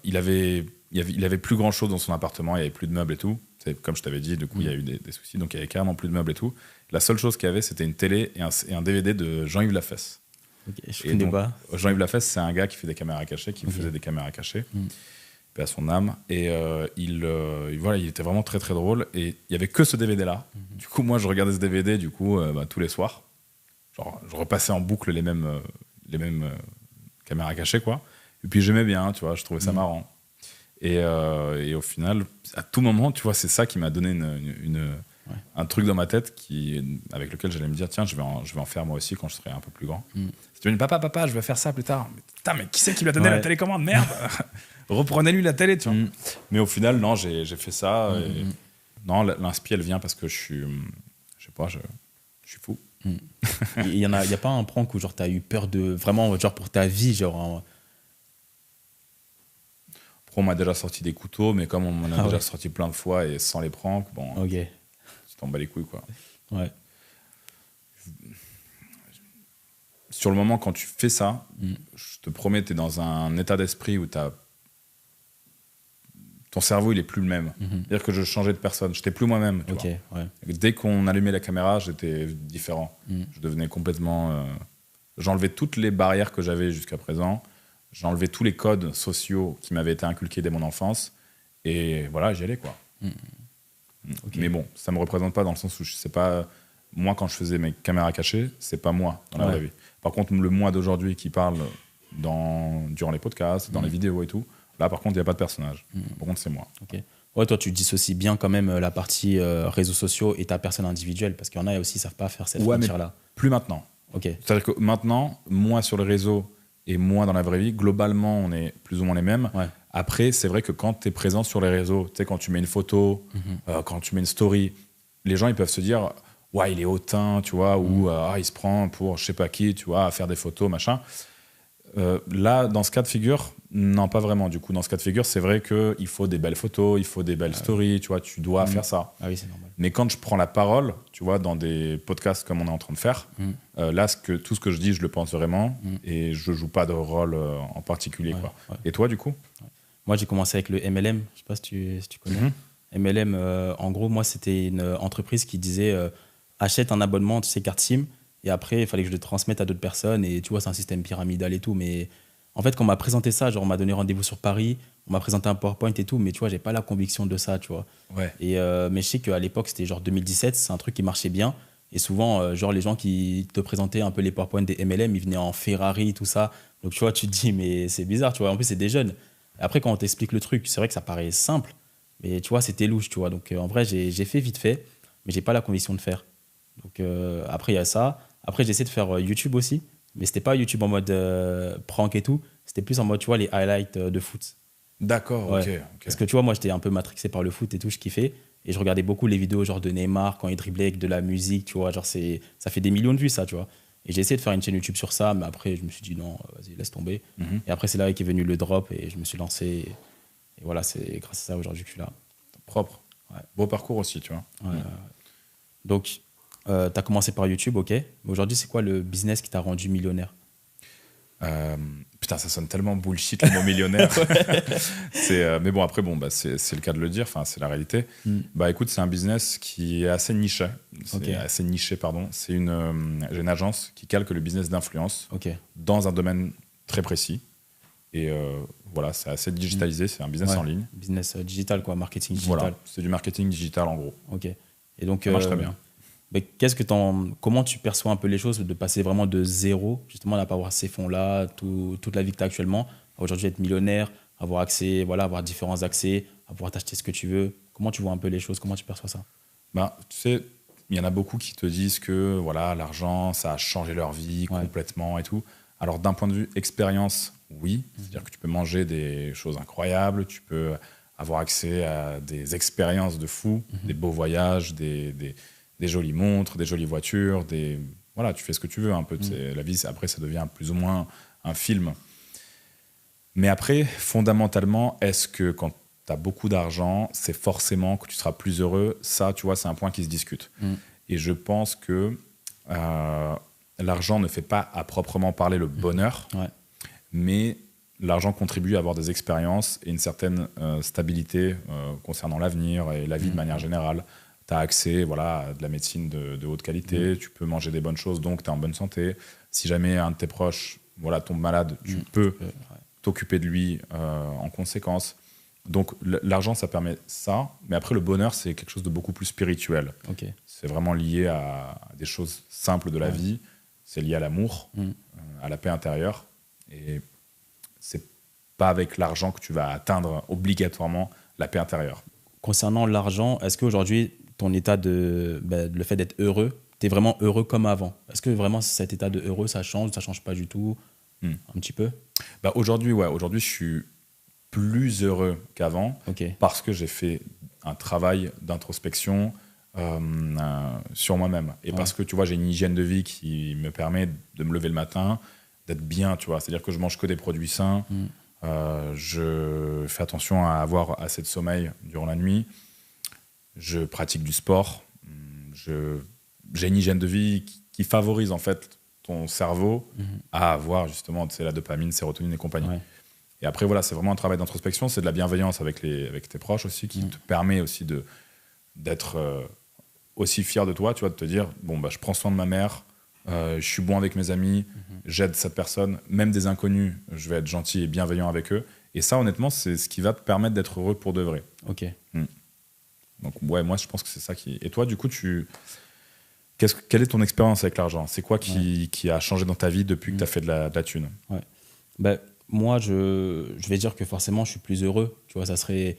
Speaker 1: il avait plus grand chose dans son appartement, il n'y avait plus de meubles et tout. Comme je t'avais dit, du coup, il y a eu des soucis, donc il y avait carrément plus de meubles et tout. La seule chose qu'il y avait, c'était une télé et un DVD de Jean-Yves Lafesse.
Speaker 2: Ok, je connais pas.
Speaker 1: Jean-Yves Lafesse, c'est un gars qui fait des caméras cachées, qui faisait des caméras cachées, paix à son âme. Et voilà, il était vraiment très très drôle. Et il n'y avait que ce DVD-là. Du coup, moi, je regardais ce DVD tous les soirs. Genre, je repassais en boucle les mêmes caméras cachées, quoi. Et puis j'aimais bien, tu vois, je trouvais ça marrant. Et au final, à tout moment, tu vois, c'est ça qui m'a donné un truc dans ma tête avec lequel j'allais me dire, tiens, je vais en faire moi aussi quand je serai un peu plus grand. Si tu me dis, papa, je vais faire ça plus tard. Mais, putain, mais qui c'est qui lui a donné la télécommande? Merde. Reprenez-lui la télé, tu vois. Mais au final, non, j'ai fait ça. Non, l'inspi, elle vient parce que je sais pas, je suis fou.
Speaker 2: Il y a pas un prank où genre t'as eu peur de vraiment genre pour ta vie, genre
Speaker 1: on m'a déjà sorti des couteaux, mais comme on m'en a déjà sorti plein de fois et sans les pranks, bon, tu t'en bats les couilles, quoi.
Speaker 2: Ouais.
Speaker 1: Sur le moment, quand tu fais ça, je te promets, t'es dans un état d'esprit où ton cerveau, il est plus le même. C'est-à-dire que je changeais de personne, j'étais plus moi-même. Tu vois. Dès qu'on allumait la caméra, j'étais différent. Je devenais complètement... J'enlevais toutes les barrières que j'avais jusqu'à présent. J'enlevais tous les codes sociaux qui m'avaient été inculqués dès mon enfance. Et voilà, j'y allais, quoi. Mais bon, ça me représente pas dans le sens où c'est pas... Moi, quand je faisais mes caméras cachées, c'est pas moi dans la vraie vie. Par contre, le moi d'aujourd'hui qui parle durant les podcasts, dans les vidéos et tout, là, par contre, il n'y a pas de personnage. Par contre, c'est moi.
Speaker 2: Ok. Ouais, toi, tu dissocies bien quand même la partie réseaux sociaux et ta personne individuelle, parce qu'il y en a aussi qui ne savent pas faire cette frontière-là.
Speaker 1: Plus maintenant.
Speaker 2: Okay.
Speaker 1: C'est-à-dire que maintenant, moi sur le réseau et moi dans la vraie vie, globalement, on est plus ou moins les mêmes.
Speaker 2: Ouais.
Speaker 1: Après, c'est vrai que quand tu es présent sur les réseaux, tu sais, quand tu mets une photo, quand tu mets une story, les gens, ils peuvent se dire « Ouais, il est hautain, tu vois, ou il se prend pour je sais pas qui, tu vois, à faire des photos, machin. » Là, dans ce cas de figure, non, pas vraiment. Du coup, dans ce cas de figure, c'est vrai qu'il faut des belles photos, il faut des belles stories, tu vois, tu dois faire ça.
Speaker 2: Ah oui, c'est normal.
Speaker 1: Mais quand je prends la parole, tu vois, dans des podcasts comme on est en train de faire, là, tout ce que je dis, je le pense vraiment et je joue pas de rôle en particulier. Quoi. Ouais. Et toi, du coup?
Speaker 2: Moi, j'ai commencé avec le MLM. Je sais pas si tu connais. MLM, en gros, moi, c'était une entreprise qui disait achète un abonnement, tu sais, carte SIM. Et après, il fallait que je le transmette à d'autres personnes. Et tu vois, c'est un système pyramidal et tout. Mais en fait, quand on m'a présenté ça, genre, on m'a donné rendez-vous sur Paris, on m'a présenté un PowerPoint et tout. Mais tu vois, j'ai pas la conviction de ça, tu vois.
Speaker 1: Ouais.
Speaker 2: Mais je sais qu'à l'époque, c'était genre 2017, c'est un truc qui marchait bien. Et souvent, genre, les gens qui te présentaient un peu les PowerPoint des MLM, ils venaient en Ferrari, tout ça. Donc, tu vois, tu te dis, mais c'est bizarre, tu vois. En plus, c'est des jeunes. Après, quand on t'explique le truc, c'est vrai que ça paraît simple. Mais tu vois, c'était louche, tu vois. Donc, en vrai, j'ai fait vite fait, mais j'ai pas la conviction de faire. Donc, après, il y a ça. Après, j'essaie de faire YouTube aussi. mais c'était pas YouTube en mode prank et tout. C'était plus en mode, tu vois, les highlights de foot.
Speaker 1: D'accord,
Speaker 2: Ouais.
Speaker 1: ok.
Speaker 2: Parce que tu vois, moi, j'étais un peu matrixé par le foot et tout, je kiffais. Et je regardais beaucoup les vidéos genre de Neymar quand il driblait avec de la musique, tu vois. Genre, ça fait des millions de vues, ça, tu vois. Et j'ai essayé de faire une chaîne YouTube sur ça, mais après, je me suis dit non, vas-y, laisse tomber.
Speaker 1: Mhm.
Speaker 2: Et après, c'est là qu'est venu le drop et je me suis lancé. Et voilà, c'est grâce à ça aujourd'hui que je suis là.
Speaker 1: Propre.
Speaker 2: Ouais.
Speaker 1: Beau parcours aussi, tu vois.
Speaker 2: Ouais. Donc, tu as commencé par YouTube, ok. Mais aujourd'hui, c'est quoi le business qui t'a rendu millionnaire?
Speaker 1: Putain, ça sonne tellement bullshit le mot millionnaire. Mais bon, après, bon, bah, c'est le cas de le dire, enfin, c'est la réalité. Bah écoute, c'est un business qui est assez niché. Assez niché, pardon. J'ai une agence qui calque le business d'influence
Speaker 2: Ok.
Speaker 1: dans un domaine très précis. Et voilà, c'est assez digitalisé, c'est un business
Speaker 2: Ouais.
Speaker 1: en ligne.
Speaker 2: Business digital, quoi, marketing digital.
Speaker 1: Voilà, c'est du marketing digital en gros.
Speaker 2: Ok. Et donc,
Speaker 1: Ça marche très bien.
Speaker 2: mais comment tu perçois un peu les choses, de passer vraiment de zéro, justement, à pas avoir ces fonds-là, toute la vie que tu as actuellement, à aujourd'hui être millionnaire, avoir accès, voilà, avoir différents accès, à pouvoir t'acheter ce que tu veux. Comment tu vois un peu les choses? Comment tu perçois ça?
Speaker 1: Bah, tu sais, il y en a beaucoup qui te disent que voilà, l'argent, ça a changé leur vie
Speaker 2: Ouais.
Speaker 1: complètement et tout. Alors d'un point de vue expérience, oui. C'est-à-dire que tu peux manger des choses incroyables, tu peux avoir accès à des expériences de fou, des beaux voyages, des jolies montres, des jolies voitures, voilà, tu fais ce que tu veux un peu. La vie, après, ça devient plus ou moins un film. Mais après, fondamentalement, est-ce que quand tu as beaucoup d'argent, c'est forcément que tu seras plus heureux? Ça, tu vois, c'est un point qui se discute. Et je pense que l'argent ne fait pas à proprement parler le bonheur,
Speaker 2: Ouais.
Speaker 1: mais l'argent contribue à avoir des expériences et une certaine stabilité concernant l'avenir et la vie de manière générale. Tu as accès voilà, à de la médecine de haute qualité, tu peux manger des bonnes choses, donc tu es en bonne santé. Si jamais un de tes proches voilà, tombe malade, tu peux t'occuper de lui en conséquence. Donc l'argent, ça permet ça, mais après le bonheur, c'est quelque chose de beaucoup plus spirituel.
Speaker 2: Ok.
Speaker 1: C'est vraiment lié à des choses simples de la vie, c'est lié à l'amour, à la paix intérieure, et c'est pas avec l'argent que tu vas atteindre obligatoirement la paix intérieure.
Speaker 2: Concernant l'argent, est-ce qu'aujourd'hui, ton état le fait d'être heureux, tu es vraiment heureux comme avant? Est-ce que vraiment cet état de heureux, ça change pas du tout? Un petit peu?
Speaker 1: Bah aujourd'hui, je suis plus heureux qu'avant parce que j'ai fait un travail d'introspection sur moi-même. Et parce que, tu vois, j'ai une hygiène de vie qui me permet de me lever le matin, d'être bien, tu vois. C'est-à-dire que je mange que des produits sains, je fais attention à avoir assez de sommeil durant la nuit, je pratique du sport, j'ai une hygiène de vie qui favorise, en fait, ton cerveau à avoir, justement, tu sais, la dopamine, sérotonine et compagnie.
Speaker 2: Ouais.
Speaker 1: Et après, voilà, c'est vraiment un travail d'introspection, c'est de la bienveillance avec tes proches aussi, qui te permet aussi d'être aussi fier de toi, tu vois, de te dire, bon, bah, je prends soin de ma mère, je suis bon avec mes amis, j'aide cette personne, même des inconnus, je vais être gentil et bienveillant avec eux. Et ça, honnêtement, c'est ce qui va te permettre d'être heureux pour de vrai.
Speaker 2: Ok.
Speaker 1: Donc, ouais, moi, je pense que c'est ça qui... Et toi, du coup, quelle est ton expérience avec l'argent? C'est quoi qui a changé dans ta vie depuis que tu as fait de la thune?
Speaker 2: Ouais. Ben, moi, je vais dire que forcément, je suis plus heureux. Tu vois, ça serait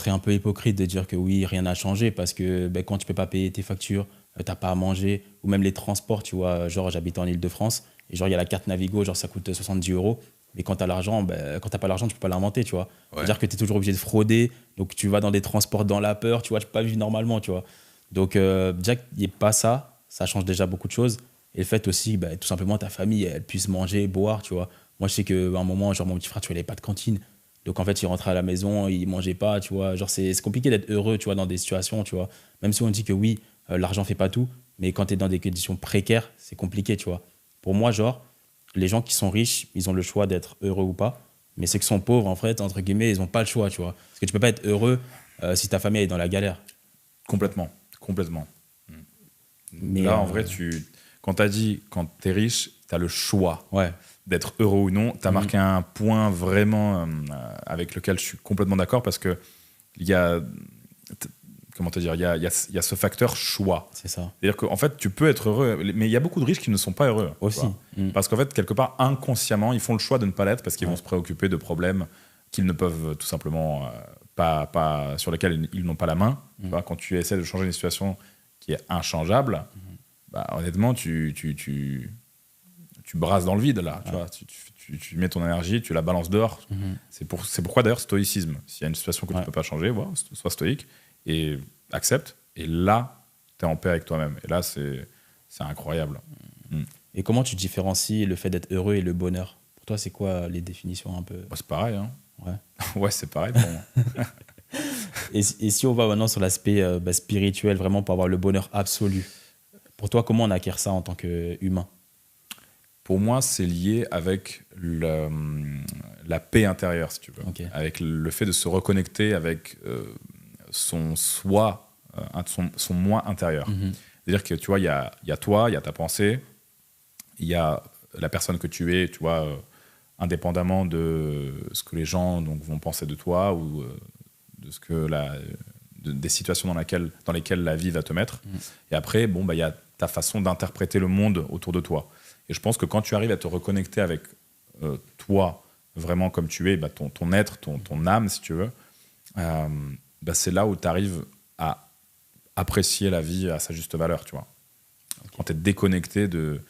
Speaker 2: un peu hypocrite de dire que oui, rien n'a changé parce que quand tu peux pas payer tes factures, t'as pas à manger, ou même les transports, tu vois, genre j'habite en Île-de-France, et genre il y a la carte Navigo, genre ça coûte 70 €, mais quand t'as l'argent, quand t'as pas l'argent, tu peux pas l'inventer, tu vois. C'est-à-dire que t'es toujours obligé de frauder, donc tu vas dans des transports dans la peur, tu vois, tu peux pas vivre normalement, tu vois. Donc déjà qu'il n'y ait pas ça, ça change déjà beaucoup de choses. Et le fait aussi, tout simplement, ta famille, elle puisse manger, boire, tu vois. Moi, je sais qu'à un moment, genre mon petit frère, tu vois, il avait pas de cantine. Donc en fait, il rentrait à la maison, il mangeait pas, tu vois. Genre c'est compliqué d'être heureux, tu vois, dans des situations, tu vois. Même si on dit que oui, l'argent fait pas tout, mais quand tu es dans des conditions précaires, c'est compliqué, tu vois. Pour moi, genre, les gens qui sont riches, ils ont le choix d'être heureux ou pas. Mais ceux qui sont pauvres, en fait, entre guillemets, ils ont pas le choix, tu vois. Parce que tu peux pas être heureux si ta famille est dans la galère.
Speaker 1: Complètement.
Speaker 2: Mais
Speaker 1: là, en vrai, quand tu as dit, quand tu es riche, tu as le choix d'être heureux ou non. Tu as marqué un point vraiment avec lequel je suis complètement d'accord parce que il y a... Comment te dire, il y a ce facteur choix.
Speaker 2: C'est ça.
Speaker 1: C'est-à-dire qu'en fait, tu peux être heureux, mais il y a beaucoup de riches qui ne sont pas heureux.
Speaker 2: Aussi.
Speaker 1: Parce qu'en fait, quelque part, inconsciemment, ils font le choix de ne pas l'être parce qu'ils vont se préoccuper de problèmes qu'ils ne peuvent tout simplement pas sur lesquels ils n'ont pas la main. Tu vois, quand tu essaies de changer une situation qui est inchangeable, honnêtement, je tu brasses dans le vide, là. Tu vois, tu mets ton énergie, tu la balances dehors. C'est pourquoi, d'ailleurs, stoïcisme. S'il y a une situation que tu ne peux pas changer, voilà, sois stoïque et accepte. Et là, tu es en paix avec toi-même. Et là, c'est incroyable.
Speaker 2: Et comment tu différencies le fait d'être heureux et le bonheur? Pour toi, c'est quoi les définitions un peu?
Speaker 1: Bah, c'est pareil. Hein.
Speaker 2: Ouais.
Speaker 1: Ouais, c'est pareil pour moi.
Speaker 2: Et si on va maintenant sur l'aspect spirituel, vraiment pour avoir le bonheur absolu, pour toi, comment on acquiert ça en tant qu'humain?
Speaker 1: Pour moi, c'est lié avec la paix intérieure, si tu veux.
Speaker 2: Okay.
Speaker 1: Avec le fait de se reconnecter avec son soi, son moi intérieur. C'est-à-dire que, tu vois, il y a toi, il y a ta pensée, il y a la personne que tu es, tu vois, indépendamment de ce que les gens donc, vont penser de toi ou de ce que des situations dans lesquelles la vie va te mettre. Et après, bon, bah, y a ta façon d'interpréter le monde autour de toi. Et je pense que quand tu arrives à te reconnecter avec toi, vraiment comme tu es, bah, ton être, ton âme, si tu veux, bah, c'est là où tu arrives à apprécier la vie à sa juste valeur, tu vois. Okay. Quand tu es déconnecté de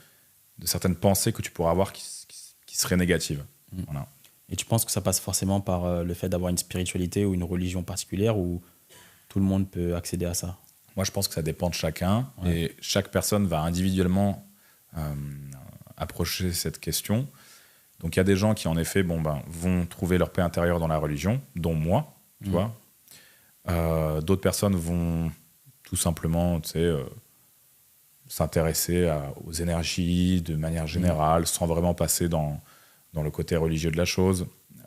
Speaker 1: certaines pensées que tu pourras avoir qui seraient négatives. Voilà.
Speaker 2: Et tu penses que ça passe forcément par le fait d'avoir une spiritualité ou une religion particulière, ou tout le monde peut accéder à ça?
Speaker 1: Moi, je pense que ça dépend de chacun. Ouais. Et chaque personne va individuellement approcher cette question. Donc, il y a des gens qui, en effet, vont trouver leur paix intérieure dans la religion, dont moi, tu vois. D'autres personnes vont tout simplement, tu sais, s'intéresser aux énergies de manière générale, sans vraiment passer dans le côté religieux de la chose.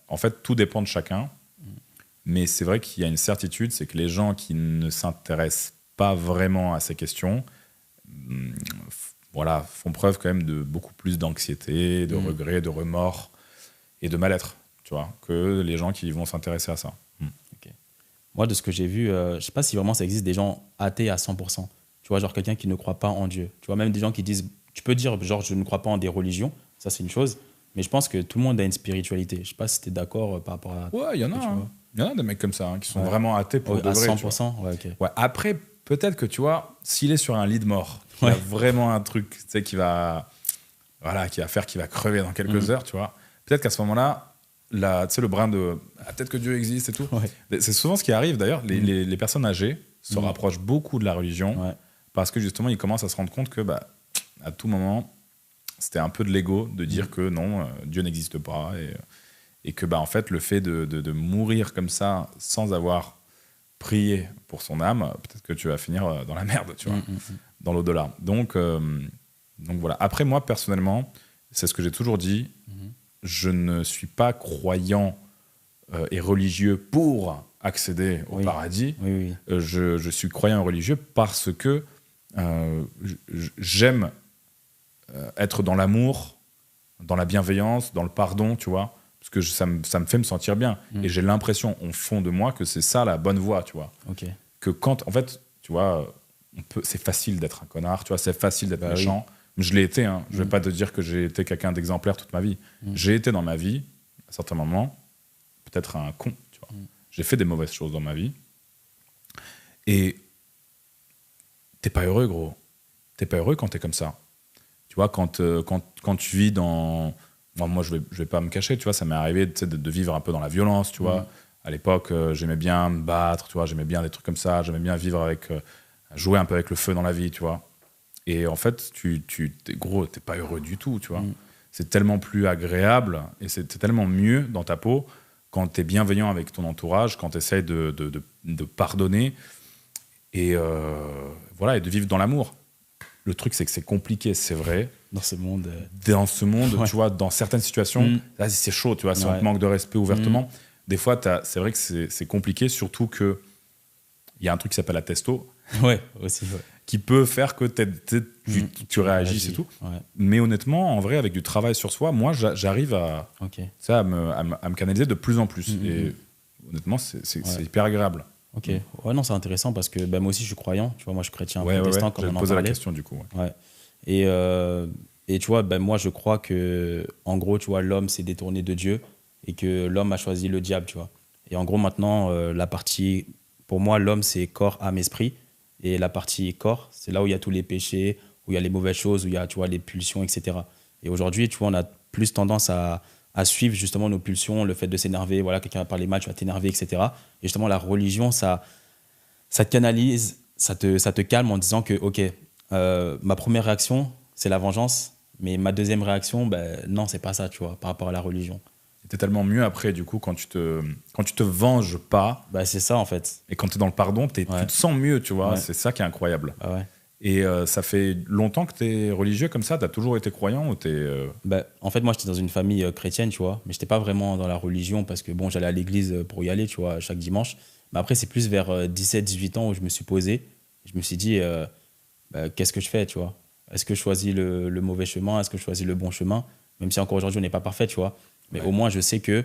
Speaker 1: En fait, tout dépend de chacun. Mais c'est vrai qu'il y a une certitude, c'est que les gens qui ne s'intéressent pas vraiment à ces questions, voilà, font preuve quand même de beaucoup plus d'anxiété, de regret, de remords et de mal-être, tu vois, que les gens qui vont s'intéresser à ça.
Speaker 2: Okay. Moi, de ce que j'ai vu, je ne sais pas si vraiment ça existe des gens athées à 100%. Tu vois, genre quelqu'un qui ne croit pas en Dieu. Tu vois, même des gens qui disent, tu peux dire, genre, je ne crois pas en des religions, ça c'est une chose, mais je pense que tout le monde a une spiritualité. Je ne sais pas si tu es d'accord par rapport à...
Speaker 1: Ouais, il y en a. Il y en a des mecs comme ça, qui sont vraiment athées pour de vrai.
Speaker 2: À 100%, ouais, ok.
Speaker 1: Ouais, après, peut-être que, tu vois, s'il est sur un lit de mort, il y a vraiment un truc, tu sais, qui va crever dans quelques heures, tu vois. Peut-être qu'à ce moment-là, tu sais, le brin de peut-être que Dieu existe et tout. Ouais. C'est souvent ce qui arrive, d'ailleurs. Les personnes âgées se rapprochent beaucoup de la religion parce que, justement, ils commencent à se rendre compte que, à tout moment, c'était un peu de l'ego de dire que non, Dieu n'existe pas et que, en fait, le fait de mourir comme ça sans avoir prié pour son âme, peut-être que tu vas finir dans la merde, tu vois, dans l'au-delà. Donc voilà. Après, moi, personnellement, c'est ce que j'ai toujours dit, je ne suis pas croyant et religieux pour accéder au paradis. Je suis croyant et religieux parce que j'aime être dans l'amour, dans la bienveillance, dans le pardon, tu vois, parce que ça me fait me sentir bien. Et j'ai l'impression, au fond de moi, que c'est ça la bonne voie, tu vois. Okay. Que quand, en fait, tu vois, c'est facile d'être un connard, tu vois, c'est facile d'être méchant. Je l'ai été, hein. Je ne vais pas te dire que j'ai été quelqu'un d'exemplaire toute ma vie. J'ai été dans ma vie, à certains moments, peut-être un con, tu vois. J'ai fait des mauvaises choses dans ma vie. Et t'es pas heureux, gros. T'es pas heureux quand t'es comme ça. Tu vois, quand tu vis dans... Moi, je vais pas me cacher, tu vois, ça m'est arrivé de vivre un peu dans la violence, tu vois. À l'époque, j'aimais bien me battre, tu vois, j'aimais bien des trucs comme ça, j'aimais bien vivre avec... jouer un peu avec le feu dans la vie, tu vois. Et en fait, gros, t'es pas heureux du tout, tu vois. C'est tellement plus agréable et c'est tellement mieux dans ta peau quand t'es bienveillant avec ton entourage, quand t'essayes de pardonner et, voilà, et de vivre dans l'amour. Le truc, c'est que c'est compliqué, c'est vrai.
Speaker 2: Dans ce monde,
Speaker 1: tu vois, dans certaines situations, là, c'est chaud, tu vois, si on te manque de respect ouvertement. Des fois, c'est vrai que c'est compliqué, surtout qu'il y a un truc qui s'appelle la testo.
Speaker 2: Ouais, aussi, ouais.
Speaker 1: Qui peut faire que tu réagisses et tout. Ouais. Mais honnêtement, en vrai, avec du travail sur soi, moi, j'arrive à me canaliser de plus en plus. Et honnêtement, c'est hyper agréable.
Speaker 2: Ok. Ouais, non, c'est intéressant parce que moi aussi, je suis croyant. Tu vois, moi, je suis chrétien protestant, comme on en parlait.
Speaker 1: Poser la question, du coup.
Speaker 2: Ouais. Et tu vois, moi, je crois que, en gros, tu vois, l'homme s'est détourné de Dieu et que l'homme a choisi le diable, tu vois. Et en gros, maintenant, la partie... Pour moi, l'homme, c'est corps, âme, esprit. Et la partie corps, c'est là où il y a tous les péchés, où il y a les mauvaises choses, où il y a, tu vois, les pulsions, etc. Et aujourd'hui, tu vois, on a plus tendance à suivre justement nos pulsions, le fait de s'énerver. Voilà, quelqu'un va parler mal, tu vas t'énerver, etc. Et justement, la religion, ça te canalise, ça te calme en disant que, OK, ma première réaction, c'est la vengeance, mais ma deuxième réaction, ben, non, c'est pas ça, tu vois, par rapport à la religion.
Speaker 1: T'es tellement mieux après, du coup, quand tu te venges pas.
Speaker 2: Bah, c'est ça, en fait.
Speaker 1: Et quand tu es dans le pardon, tu te sens mieux, tu vois.
Speaker 2: Ouais.
Speaker 1: C'est ça qui est incroyable.
Speaker 2: Ah ouais.
Speaker 1: Et ça fait longtemps que tu es religieux comme ça? Tu as toujours été croyant ou
Speaker 2: Bah, en fait, moi, j'étais dans une famille chrétienne, tu vois, mais j'étais pas vraiment dans la religion parce que, bon, j'allais à l'église pour y aller, tu vois, chaque dimanche. Mais après, c'est plus vers 17-18 ans où je me suis posé. Je me suis dit, bah, qu'est-ce que je fais, tu vois? Est-ce que je choisis le mauvais chemin? Est-ce que je choisis le bon chemin? Même si encore aujourd'hui, on n'est pas parfait, tu vois. Mais au moins, je sais que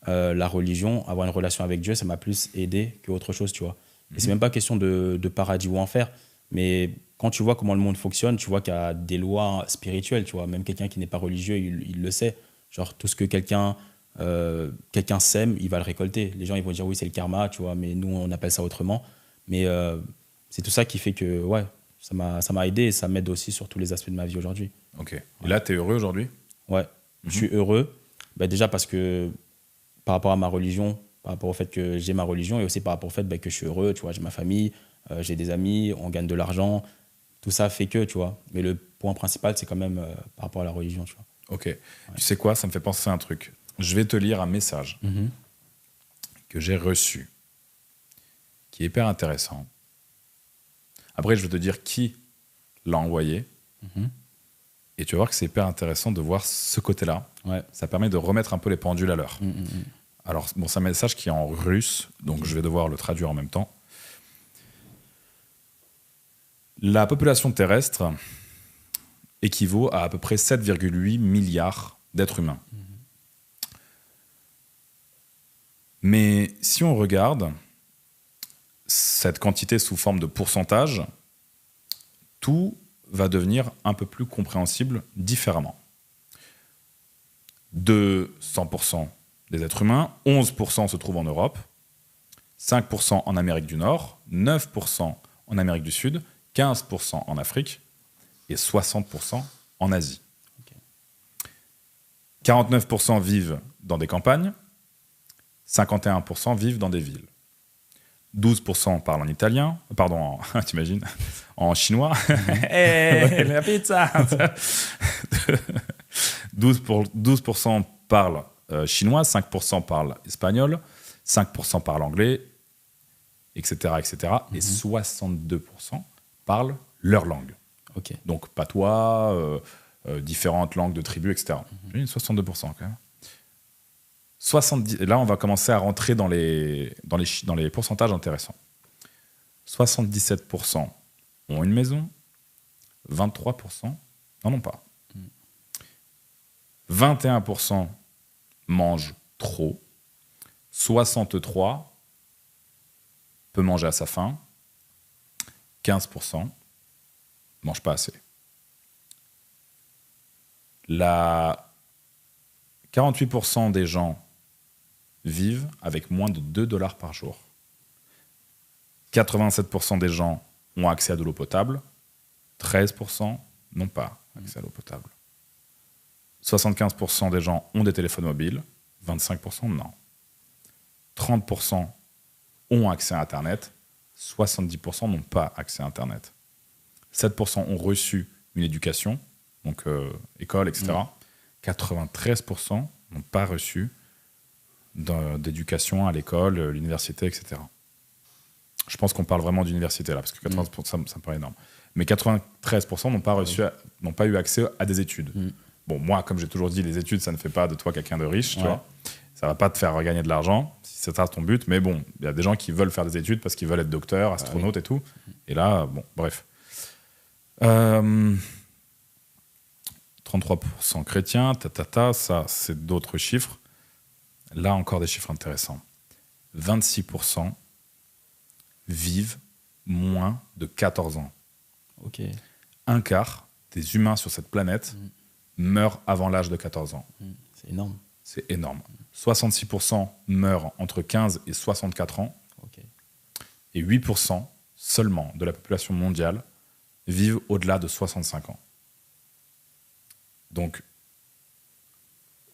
Speaker 2: la religion, avoir une relation avec Dieu, ça m'a plus aidé qu'autre chose, tu vois. Et c'est même pas question de paradis ou enfer, mais quand tu vois comment le monde fonctionne, tu vois qu'il y a des lois spirituelles, tu vois. Même quelqu'un qui n'est pas religieux, il le sait. Genre, tout ce que quelqu'un sème, il va le récolter. Les gens, ils vont dire, oui, c'est le karma, tu vois, mais nous, on appelle ça autrement. Mais c'est tout ça qui fait que, ouais, ça m'a aidé et ça m'aide aussi sur tous les aspects de ma vie aujourd'hui.
Speaker 1: Ok. Et là, tu es heureux aujourd'hui?
Speaker 2: Ouais, je suis heureux. Bah, déjà parce que par rapport à ma religion, par rapport au fait que j'ai ma religion et aussi par rapport au fait que je suis heureux, tu vois, j'ai ma famille, j'ai des amis, on gagne de l'argent, tout ça fait que, tu vois. Mais le point principal, c'est quand même par rapport à la religion, tu vois.
Speaker 1: Ok. Ouais. Tu sais quoi, ça me fait penser à un truc. Je vais te lire un message que j'ai reçu, qui est hyper intéressant. Après, je vais te dire qui l'a envoyé. Et tu vas voir que c'est hyper intéressant de voir ce côté-là.
Speaker 2: Ouais.
Speaker 1: Ça permet de remettre un peu les pendules à l'heure. Alors, bon, c'est un message qui est en russe, donc je vais devoir le traduire en même temps. La population terrestre équivaut à peu près 7,8 milliards d'êtres humains. Mais si on regarde cette quantité sous forme de pourcentage, tout va devenir un peu plus compréhensible différemment. De 100% des êtres humains, 11% se trouvent en Europe, 5% en Amérique du Nord, 9% en Amérique du Sud, 15% en Afrique et 60% en Asie. Okay. 49% vivent dans des campagnes, 51% vivent dans des villes. 12% parlent en italien, pardon, t'imagines, en chinois. Hey, la pizza 12% parlent chinois, 5% parlent espagnol, 5% parlent anglais, etc. etc. Et 62% parlent leur langue.
Speaker 2: Okay.
Speaker 1: Donc patois, différentes langues de tribus, etc. 62% quand même. 70, là, on va commencer à rentrer dans les pourcentages intéressants. 77% ont une maison, 23% n'en ont pas. 21% mangent trop, 63% peut manger à sa faim, 15% ne mangent pas assez. 48% des gens vivent avec moins de $2 par jour. 87% des gens ont accès à de l'eau potable. 13% n'ont pas accès à l'eau potable. 75% des gens ont des téléphones mobiles. 25% non. 30% ont accès à Internet. 70% n'ont pas accès à Internet. 7% ont reçu une éducation, donc école, etc. 93% n'ont pas reçu d'éducation à l'école, l'université, etc. Je pense qu'on parle vraiment d'université là, parce que 80%, ça me paraît énorme. Mais 93% n'ont pas eu accès à des études. Bon, moi, comme j'ai toujours dit, les études, ça ne fait pas de toi quelqu'un de riche, tu vois. Ça ne va pas te faire gagner de l'argent, si c'est ça ton but. Mais bon, il y a des gens qui veulent faire des études parce qu'ils veulent être docteurs, astronautes et tout. Et là, bon, bref. 33% chrétiens, ça, c'est d'autres chiffres. Là, encore des chiffres intéressants. 26% vivent moins de 14 ans.
Speaker 2: Okay.
Speaker 1: Un quart des humains sur cette planète meurent avant l'âge de 14 ans.
Speaker 2: C'est énorme.
Speaker 1: C'est énorme. 66% meurent entre 15 et 64 ans.
Speaker 2: Okay.
Speaker 1: Et 8% seulement de la population mondiale vivent au-delà de 65 ans. Donc,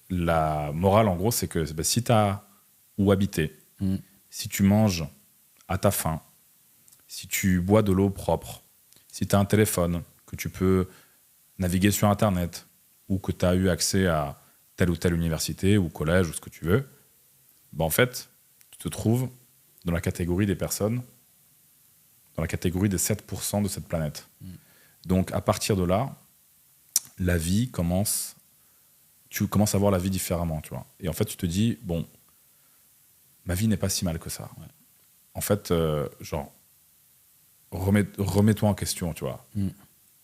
Speaker 1: la morale, en gros, c'est que si tu as où habiter, si tu manges à ta faim, si tu bois de l'eau propre, si tu as un téléphone, que tu peux naviguer sur Internet, ou que tu as eu accès à telle ou telle université ou collège ou ce que tu veux, en fait, tu te trouves dans la catégorie des personnes, dans la catégorie des 7% de cette planète. Donc, à partir de là, la vie tu commences à voir la vie différemment, tu vois. Et en fait, tu te dis, bon, ma vie n'est pas si mal que ça. Ouais. En fait, remets-toi en question, tu vois.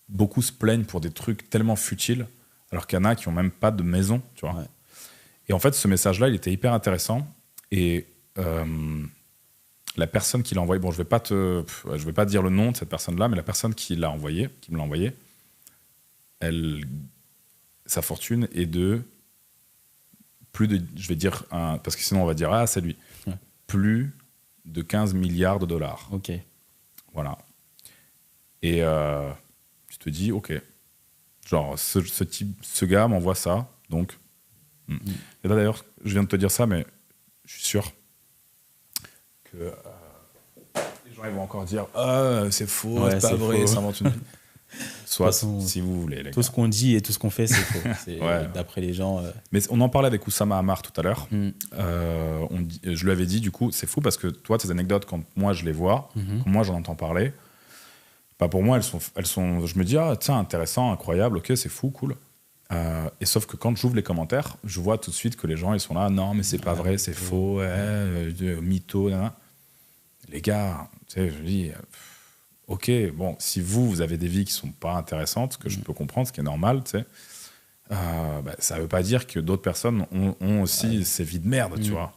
Speaker 1: Beaucoup se plaignent pour des trucs tellement futiles, alors qu'il y en a qui n'ont même pas de maison, tu vois. Ouais. Et en fait, ce message-là, il était hyper intéressant. Et la personne qui l'a envoyé, bon, je vais pas te dire le nom de cette personne-là, mais la personne qui me l'a envoyé, sa fortune est de plus de, je vais dire, parce que sinon on va dire, ah, c'est lui, plus de 15 milliards de dollars.
Speaker 2: Ok.
Speaker 1: Voilà. Et tu te dis, ok, genre, ce gars m'envoie ça, donc. Et là, d'ailleurs, je viens de te dire ça, mais je suis sûr que les gens ils vont encore dire, ah, c'est faux, ouais, c'est pas vrai, ça invente une vie. Soit, façon, si vous voulez.
Speaker 2: Tout ce qu'on dit et tout ce qu'on fait, c'est faux. Ouais. D'après les gens.
Speaker 1: Mais on en parlait avec Oussama Hamar tout à l'heure. Je lui avais dit, du coup, c'est fou parce que toi, tes anecdotes, quand moi je les vois, quand moi j'en entends parler, pour moi, elles sont. Je me dis, ah, tiens, intéressant, incroyable, ok, c'est fou, cool. Et sauf que quand j'ouvre les commentaires, je vois tout de suite que les gens, ils sont là, non, mais c'est pas vrai, c'est faux, mytho, les gars, tu sais, je me dis. Ok, bon, si vous avez des vies qui sont pas intéressantes, que je peux comprendre, ce qui est normal, tu sais, ça veut pas dire que d'autres personnes ont aussi ces vies de merde, tu vois.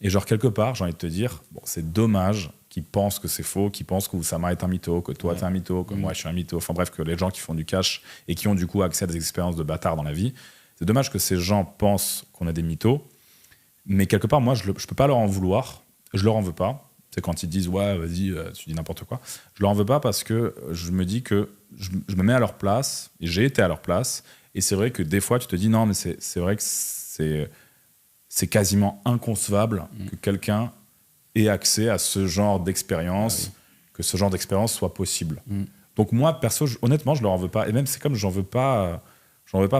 Speaker 1: Et genre, quelque part, j'ai envie de te dire, bon, c'est dommage qu'ils pensent que c'est faux, qu'ils pensent que Oussama est un mytho, que toi, t'es un mytho, que moi, je suis un mytho. Enfin bref, que les gens qui font du cash et qui ont du coup accès à des expériences de bâtard dans la vie, c'est dommage que ces gens pensent qu'on est des mythos. Mais quelque part, moi, je peux pas leur en vouloir. Je leur en veux pas. C'est quand ils disent, ouais, vas-y, tu dis n'importe quoi. Je leur en veux pas parce que je me dis que je me mets à leur place, et j'ai été à leur place, et c'est vrai que des fois, tu te dis, non, mais c'est vrai que c'est quasiment inconcevable que quelqu'un ait accès à ce genre d'expérience, que ce genre d'expérience soit possible. Donc moi, perso, honnêtement, je leur en veux pas. Et même, c'est comme j'en veux pas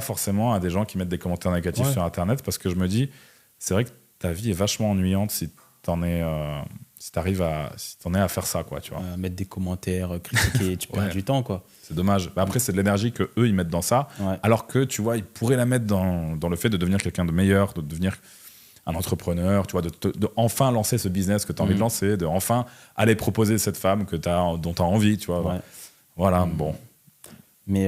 Speaker 1: forcément à des gens qui mettent des commentaires négatifs sur Internet, parce que je me dis, c'est vrai que ta vie est vachement ennuyante si t'en es... si t'en es à faire ça, quoi, tu vois.
Speaker 2: Mettre des commentaires, critiquer, tu perds du temps, quoi.
Speaker 1: C'est dommage. Après, c'est de l'énergie qu'eux, ils mettent dans ça, alors que, tu vois, ils pourraient la mettre dans le fait de devenir quelqu'un de meilleur, de devenir un entrepreneur, tu vois, de enfin lancer ce business que tu as envie de lancer, de enfin aller proposer cette femme dont tu as envie, tu vois. Voilà, bon.
Speaker 2: Mais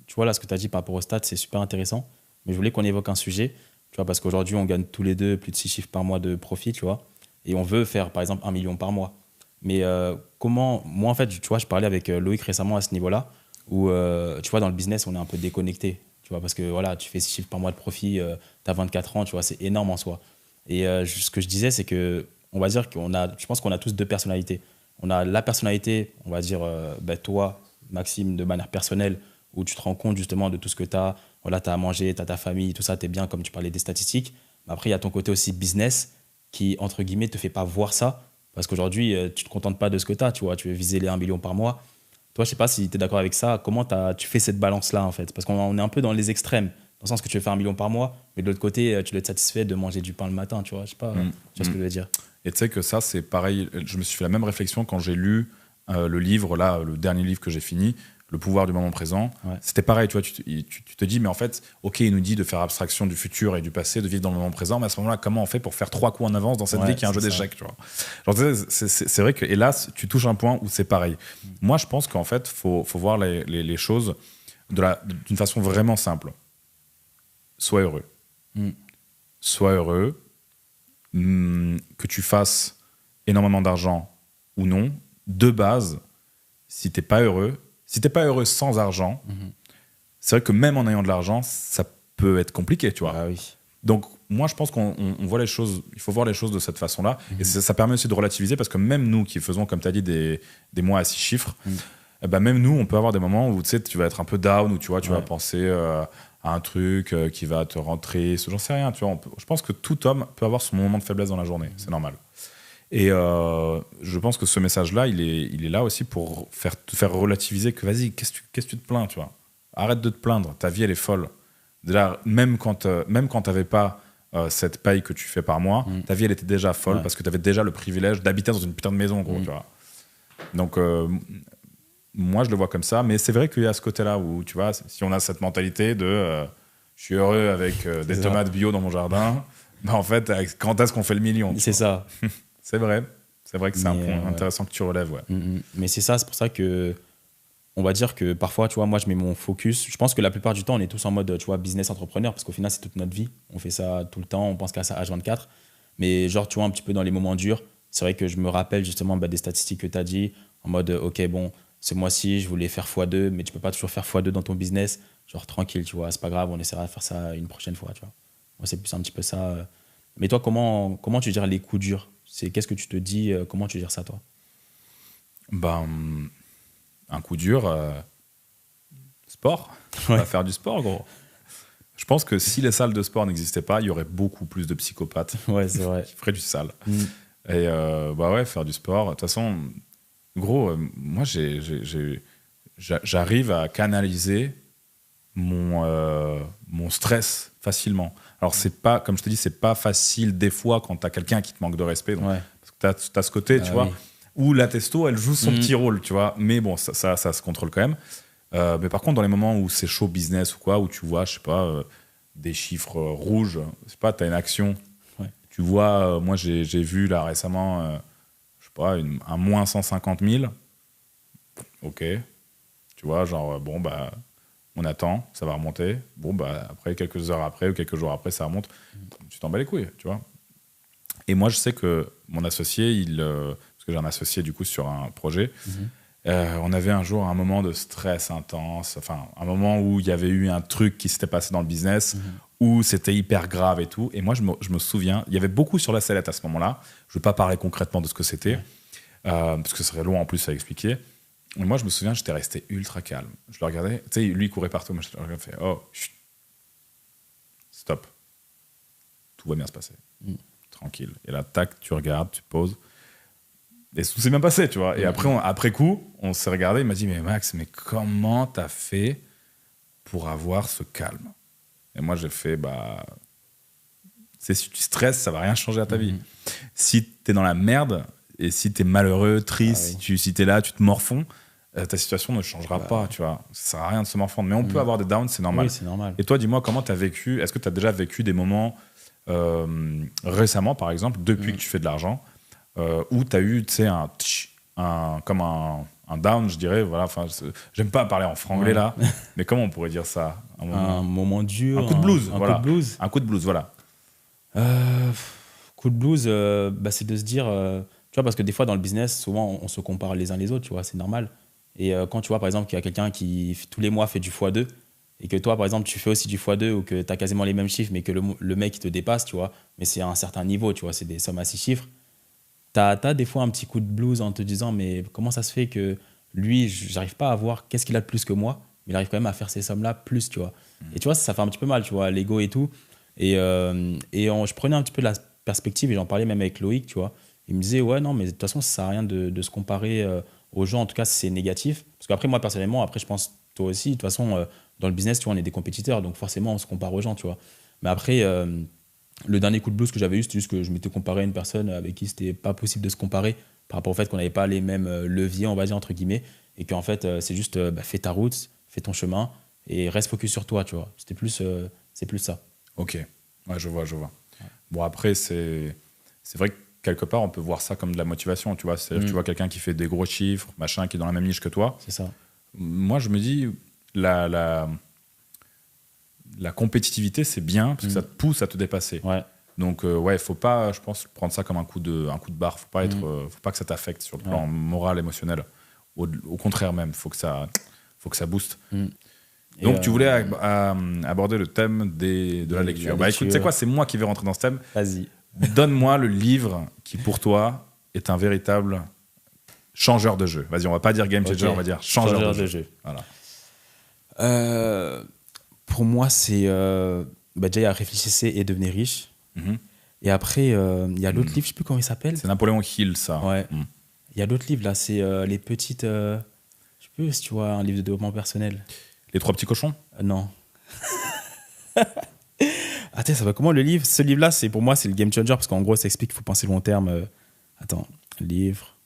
Speaker 2: tu vois, là, ce que tu as dit par rapport au stade, c'est super intéressant. Mais je voulais qu'on évoque un sujet, tu vois, parce qu'aujourd'hui, on gagne tous les deux plus de 6 chiffres par mois de profit, tu vois. Et on veut faire, par exemple, 1 million par mois. Mais comment... Moi, en fait, tu vois, je parlais avec Loïc récemment à ce niveau-là, où, tu vois, dans le business, on est un peu déconnecté. Tu vois, parce que, voilà, tu fais 6 chiffres par mois de profit, tu as 24 ans, tu vois, c'est énorme en soi. Et ce que je disais, c'est que, on va dire je pense qu'on a tous deux personnalités. On a la personnalité, on va dire, toi, Maxime, de manière personnelle, où tu te rends compte, justement, de tout ce que tu as. Voilà, tu as à manger, tu as ta famille, tout ça, tu es bien, comme tu parlais des statistiques. Mais après, il y a ton côté aussi business, qui, entre guillemets, te fait pas voir ça. Parce qu'aujourd'hui, tu te contentes pas de ce que tu as, tu vois. Tu veux viser les 1 million par mois. Toi, je sais pas si tu es d'accord avec ça. Comment tu fais cette balance-là, en fait? Parce qu'on est un peu dans les extrêmes. Dans le sens que tu veux faire 1 million par mois, mais de l'autre côté, tu dois être satisfait de manger du pain le matin, tu vois. Je sais pas, tu vois ce que je veux dire.
Speaker 1: Et tu sais que ça, c'est pareil. Je me suis fait la même réflexion quand j'ai lu le livre, là, le dernier livre que j'ai fini, Le pouvoir du moment présent. C'était pareil, tu vois, tu te dis, mais en fait, ok, il nous dit de faire abstraction du futur et du passé, de vivre dans le moment présent, mais à ce moment-là, comment on fait pour faire 3 coups en avance dans cette vie qui est un jeu d'échecs, tu vois. Genre, c'est vrai que, hélas, tu touches un point où c'est pareil. Moi, je pense qu'en fait, faut voir les choses d'une façon vraiment simple. Sois heureux. Sois heureux. Que tu fasses énormément d'argent ou non, de base, si t'es pas heureux sans argent, c'est vrai que même en ayant de l'argent, ça peut être compliqué, tu vois.
Speaker 2: Ah oui.
Speaker 1: Donc moi, je pense qu'on voit les choses, il faut voir les choses de cette façon-là, et ça permet aussi de relativiser, parce que même nous qui faisons, comme tu as dit, des mois à 6 chiffres, même nous, on peut avoir des moments où tu vas être un peu down, où tu vas penser un truc qui va te rentrer, j'en sais rien, tu vois. Je pense que tout homme peut avoir son moment de faiblesse dans la journée, c'est normal. Et je pense que ce message-là, il est là aussi pour te faire relativiser que vas-y, qu'est-ce que tu te plains, tu vois. Arrête de te plaindre, ta vie, elle est folle. Déjà, même quand tu n'avais pas cette paye que tu fais par mois, ta vie, elle était déjà folle parce que tu avais déjà le privilège d'habiter dans une putain de maison, gros, tu vois. Donc, moi, je le vois comme ça. Mais c'est vrai qu'il y a ce côté-là où, tu vois, si on a cette mentalité de je suis heureux avec des tomates bio dans mon jardin, bah, en fait, quand est-ce qu'on fait le million?
Speaker 2: C'est ça.
Speaker 1: C'est vrai que c'est un point intéressant que tu relèves, ouais.
Speaker 2: Mais c'est ça, c'est pour ça que on va dire que parfois, tu vois, moi, je mets mon focus. Je pense que la plupart du temps, on est tous en mode, tu vois, business entrepreneur, parce qu'au final, c'est toute notre vie. On fait ça tout le temps, on pense qu'à ça H24. Mais genre, tu vois, un petit peu dans les moments durs, c'est vrai que je me rappelle justement des statistiques que tu as dit, en mode, OK, bon, ce mois-ci, je voulais faire x2, mais tu peux pas toujours faire x2 dans ton business. Genre, tranquille, tu vois, c'est pas grave, on essaiera de faire ça une prochaine fois, tu vois. Moi, c'est plus un petit peu ça. Mais toi, comment tu gères les coups durs? Qu'est-ce que tu te dis? Comment tu gères ça, toi?
Speaker 1: Ben, un coup dur, sport. On va faire du sport, gros. Je pense que si les salles de sport n'existaient pas, il y aurait beaucoup plus de psychopathes
Speaker 2: c'est vrai.
Speaker 1: qui feraient du sale. Et bah ouais, faire du sport. De toute façon, gros, moi, j'arrive à canaliser mon stress facilement. Alors, c'est pas, comme je te dis, c'est pas facile des fois quand t'as quelqu'un qui te manque de respect. Donc, parce que t'as ce côté, tu vois, où la testo, elle joue son petit rôle, tu vois. Mais bon, ça se contrôle quand même. Mais par contre, dans les moments où c'est show business ou quoi, où tu vois, je sais pas, des chiffres rouges, je sais pas, t'as une action. Tu vois, moi, j'ai vu là récemment, je sais pas, un moins 150 000. Ok. Tu vois, genre, bon, bah, on attend, ça va remonter. Bon, bah, après, quelques heures après ou quelques jours après, ça remonte. Tu t'en bats les couilles, tu vois. Et moi, je sais que mon associé, parce que j'ai un associé, du coup, sur un projet, on avait un jour un moment de stress intense, enfin, un moment où il y avait eu un truc qui s'était passé dans le business, où c'était hyper grave et tout. Et moi, je me souviens, il y avait beaucoup sur la sellette à ce moment-là. Je ne vais pas parler concrètement de ce que c'était, parce que ce serait long en plus à expliquer. Et moi, je me souviens, j'étais resté ultra calme. Je le regardais, tu sais, lui, il courait partout. Moi, je le regardais, fait, oh, chut, stop. Tout va bien se passer. Tranquille. Et là, tac, tu regardes, tu poses. Et tout s'est bien passé, tu vois. Et après coup, on s'est regardé, il m'a dit, mais Max, mais comment t'as fait pour avoir ce calme? Et moi, j'ai fait, bah, si tu stresses, ça va rien changer à ta vie. Si t'es dans la merde, et si t'es malheureux, triste, si t'es là, tu te morfonds, ta situation ne changera pas, tu vois. Ça sert à rien de se morfondre. Mais on peut avoir des downs, c'est normal.
Speaker 2: Oui, c'est normal.
Speaker 1: Et toi, dis-moi, comment t'as vécu? Est-ce que t'as déjà vécu des moments récemment, par exemple, depuis que tu fais de l'argent, où tu as eu comme un down, je dirais. Voilà, j'aime pas parler en franglais là, mais comment on pourrait dire ça?
Speaker 2: Un moment dur.
Speaker 1: Un coup de blues, voilà.
Speaker 2: Coup de blues.
Speaker 1: Un coup de blues, voilà.
Speaker 2: Coup de blues, c'est de se dire, tu vois, parce que des fois dans le business, souvent on se compare les uns les autres, tu vois, c'est normal. Et quand tu vois par exemple qu'il y a quelqu'un qui tous les mois fait du x2, et que toi par exemple tu fais aussi du x2 ou que tu as quasiment les mêmes chiffres, mais que le mec il te dépasse, tu vois, mais c'est à un certain niveau, tu vois, c'est des sommes à 6 chiffres. T'as des fois un petit coup de blues en te disant, mais comment ça se fait que lui, j'arrive pas à voir qu'est-ce qu'il a de plus que moi, mais il arrive quand même à faire ces sommes-là plus, tu vois. Et tu vois, ça fait un petit peu mal, tu vois, l'ego et tout. Et je prenais un petit peu la perspective, et j'en parlais même avec Loïc, tu vois. Il me disait, ouais, non, mais de toute façon, ça sert à rien de se comparer aux gens, en tout cas, si c'est négatif. Parce qu'après, moi, personnellement, après, je pense, toi aussi, de toute façon, dans le business, tu vois, on est des compétiteurs, donc forcément, on se compare aux gens, tu vois. Mais après, le dernier coup de blues que j'avais eu, c'était juste que je m'étais comparé à une personne avec qui c'était pas possible de se comparer par rapport au fait qu'on n'avait pas les mêmes leviers, on va dire, entre guillemets, et qu'en fait, c'est juste, fais ta route, fais ton chemin, et reste focus sur toi, tu vois. C'est plus ça.
Speaker 1: Ok, ouais, je vois. Ouais. Bon, après, c'est vrai que quelque part, on peut voir ça comme de la motivation, tu vois. C'est-à-dire que tu vois quelqu'un qui fait des gros chiffres, machin, qui est dans la même niche que toi.
Speaker 2: C'est ça.
Speaker 1: Moi, je me dis, la compétitivité, c'est bien, parce que ça te pousse à te dépasser.
Speaker 2: Ouais.
Speaker 1: Donc, faut pas, je pense, prendre ça comme un coup de barre. Faut pas que ça t'affecte sur le plan moral, émotionnel. Au contraire même, faut que ça booste. Donc, tu voulais aborder le thème de la lecture. Bah, écoute, tu sais quoi, c'est moi qui vais rentrer dans ce thème.
Speaker 2: Vas-y.
Speaker 1: Donne-moi le livre qui, pour toi, est un véritable changeur de jeu. Vas-y, on va pas dire game changer, on va dire changeur de jeu. Voilà.
Speaker 2: Pour moi, c'est déjà, il y a Réfléchissez et devenez riche.
Speaker 1: Mhm.
Speaker 2: Et après, il y a l'autre livre, je ne sais plus comment il s'appelle.
Speaker 1: C'est Napoléon Hill, ça.
Speaker 2: Ouais.
Speaker 1: Mhm.
Speaker 2: Il y a d'autres livres, là, c'est les petites. Je sais plus si tu vois un livre de développement personnel.
Speaker 1: Les trois petits cochons.
Speaker 2: Non. Attends, ça va comment le livre? Ce livre-là, pour moi, c'est le game changer parce qu'en gros, ça explique qu'il faut penser long terme. Attends, livre.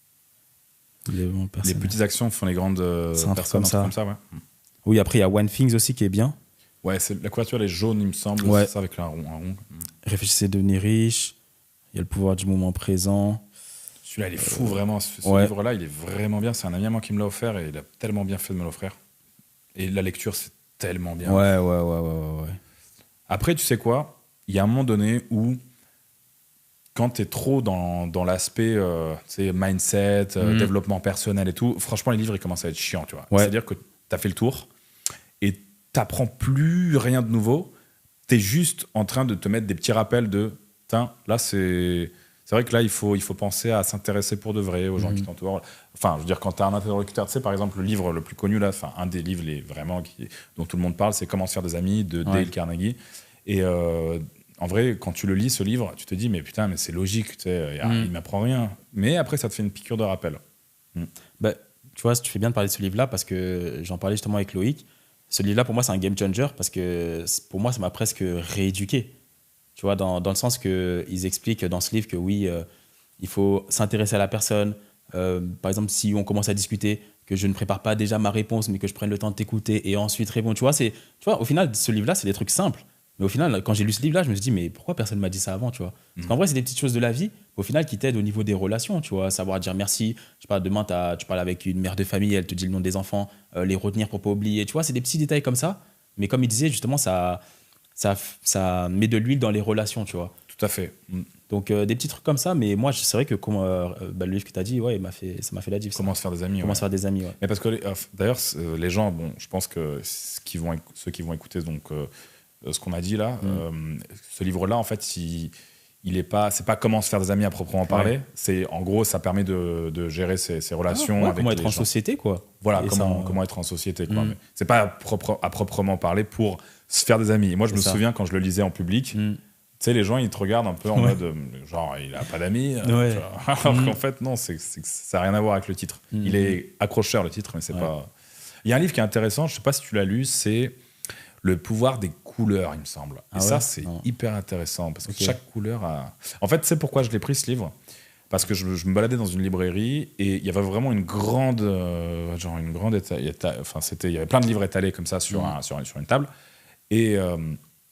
Speaker 2: Développement
Speaker 1: Les
Speaker 2: personnel.
Speaker 1: petites actions font les grandes
Speaker 2: C'est un truc
Speaker 1: personnes,
Speaker 2: comme ça.
Speaker 1: ouais.
Speaker 2: Oui, après, il y a One Things aussi qui est bien.
Speaker 1: Ouais, la couverture elle est jaune, il me semble.
Speaker 2: Ouais.
Speaker 1: C'est ça avec un rond.
Speaker 2: Réfléchissez, devenez riche. Il y a le pouvoir du moment présent.
Speaker 1: Celui-là, il est fou, vraiment. Ce
Speaker 2: ouais.
Speaker 1: livre-là, il est vraiment bien. C'est un ami à moi qui me l'a offert et il a tellement bien fait de me l'offrir. Et la lecture, c'est tellement bien.
Speaker 2: Ouais.
Speaker 1: Après, tu sais quoi? Il y a un moment donné où, quand tu es trop dans l'aspect mindset, développement personnel et tout, franchement, les livres, ils commencent à être chiants, tu vois.
Speaker 2: Ouais.
Speaker 1: C'est-à-dire que tu as fait le tour et tu n'apprends plus rien de nouveau. Tu es juste en train de te mettre des petits rappels de « Tiens, là, c'est vrai que là, il faut penser à s'intéresser pour de vrai aux gens qui t'entourent. » Enfin, je veux dire, quand tu as un interlocuteur, tu sais, par exemple, le livre le plus connu, là, un des livres dont tout le monde parle, c'est « Comment se faire des amis » de Dale Carnegie. Et en vrai, quand tu le lis, ce livre, tu te dis « Mais putain, mais c'est logique, tu sais, il m'apprend rien. » Mais après, ça te fait une piqûre de rappel.
Speaker 2: Bah, tu vois, tu fais bien de parler de ce livre-là parce que j'en parlais justement avec Loïc. Ce livre-là, pour moi, c'est un game changer parce que pour moi, ça m'a presque rééduqué. Tu vois, dans le sens qu'ils expliquent dans ce livre que oui, il faut s'intéresser à la personne. Par exemple, si on commence à discuter, que je ne prépare pas déjà ma réponse, mais que je prenne le temps de t'écouter et ensuite répondre. Tu vois, au final, ce livre-là, c'est des trucs simples. Mais au final, quand j'ai lu ce livre-là, je me suis dit, mais pourquoi personne ne m'a dit ça avant, tu vois? Parce qu'en vrai, c'est des petites choses de la vie, au final, qui t'aident au niveau des relations, tu vois, savoir dire merci. Je sais pas, demain, tu parles avec une mère de famille, elle te dit le nom des enfants, les retenir pour pas oublier. Tu vois, c'est des petits détails comme ça. Mais comme il disait, justement, ça met de l'huile dans les relations, tu vois.
Speaker 1: Tout à fait.
Speaker 2: Donc, des petits trucs comme ça. Mais moi, c'est vrai que le livre que tu as dit, ouais, ça m'a fait la diff.
Speaker 1: Comment se faire des amis.
Speaker 2: Comment se faire des amis, ouais.
Speaker 1: Mais parce que, d'ailleurs, les gens, bon, je pense que ceux qui vont écouter donc, ce qu'on a dit là, ce livre-là, en fait, c'est pas comment se faire des amis à proprement parler.
Speaker 2: Ouais.
Speaker 1: C'est en gros, ça permet de gérer ses relations avec
Speaker 2: comment
Speaker 1: les
Speaker 2: être en
Speaker 1: gens.
Speaker 2: Société, quoi.
Speaker 1: Voilà,
Speaker 2: Et
Speaker 1: comment être en société, quoi. Mais c'est pas à proprement parler pour se faire des amis. Et moi, je me souviens quand je le lisais en public. Tu sais, les gens, ils te regardent un peu en mode genre, il a pas d'amis. Alors qu'en fait, non, ça n'a rien à voir avec le titre. Il est accrocheur, le titre, mais c'est pas. Il y a un livre qui est intéressant, je sais pas si tu l'as lu, c'est Le pouvoir des couleurs, il me semble. Et ça, c'est hyper intéressant parce que chaque couleur a. En fait, tu sais pourquoi je l'ai pris ce livre? Parce que je me baladais dans une librairie et il y avait vraiment il y avait plein de livres étalés comme ça sur une table. Et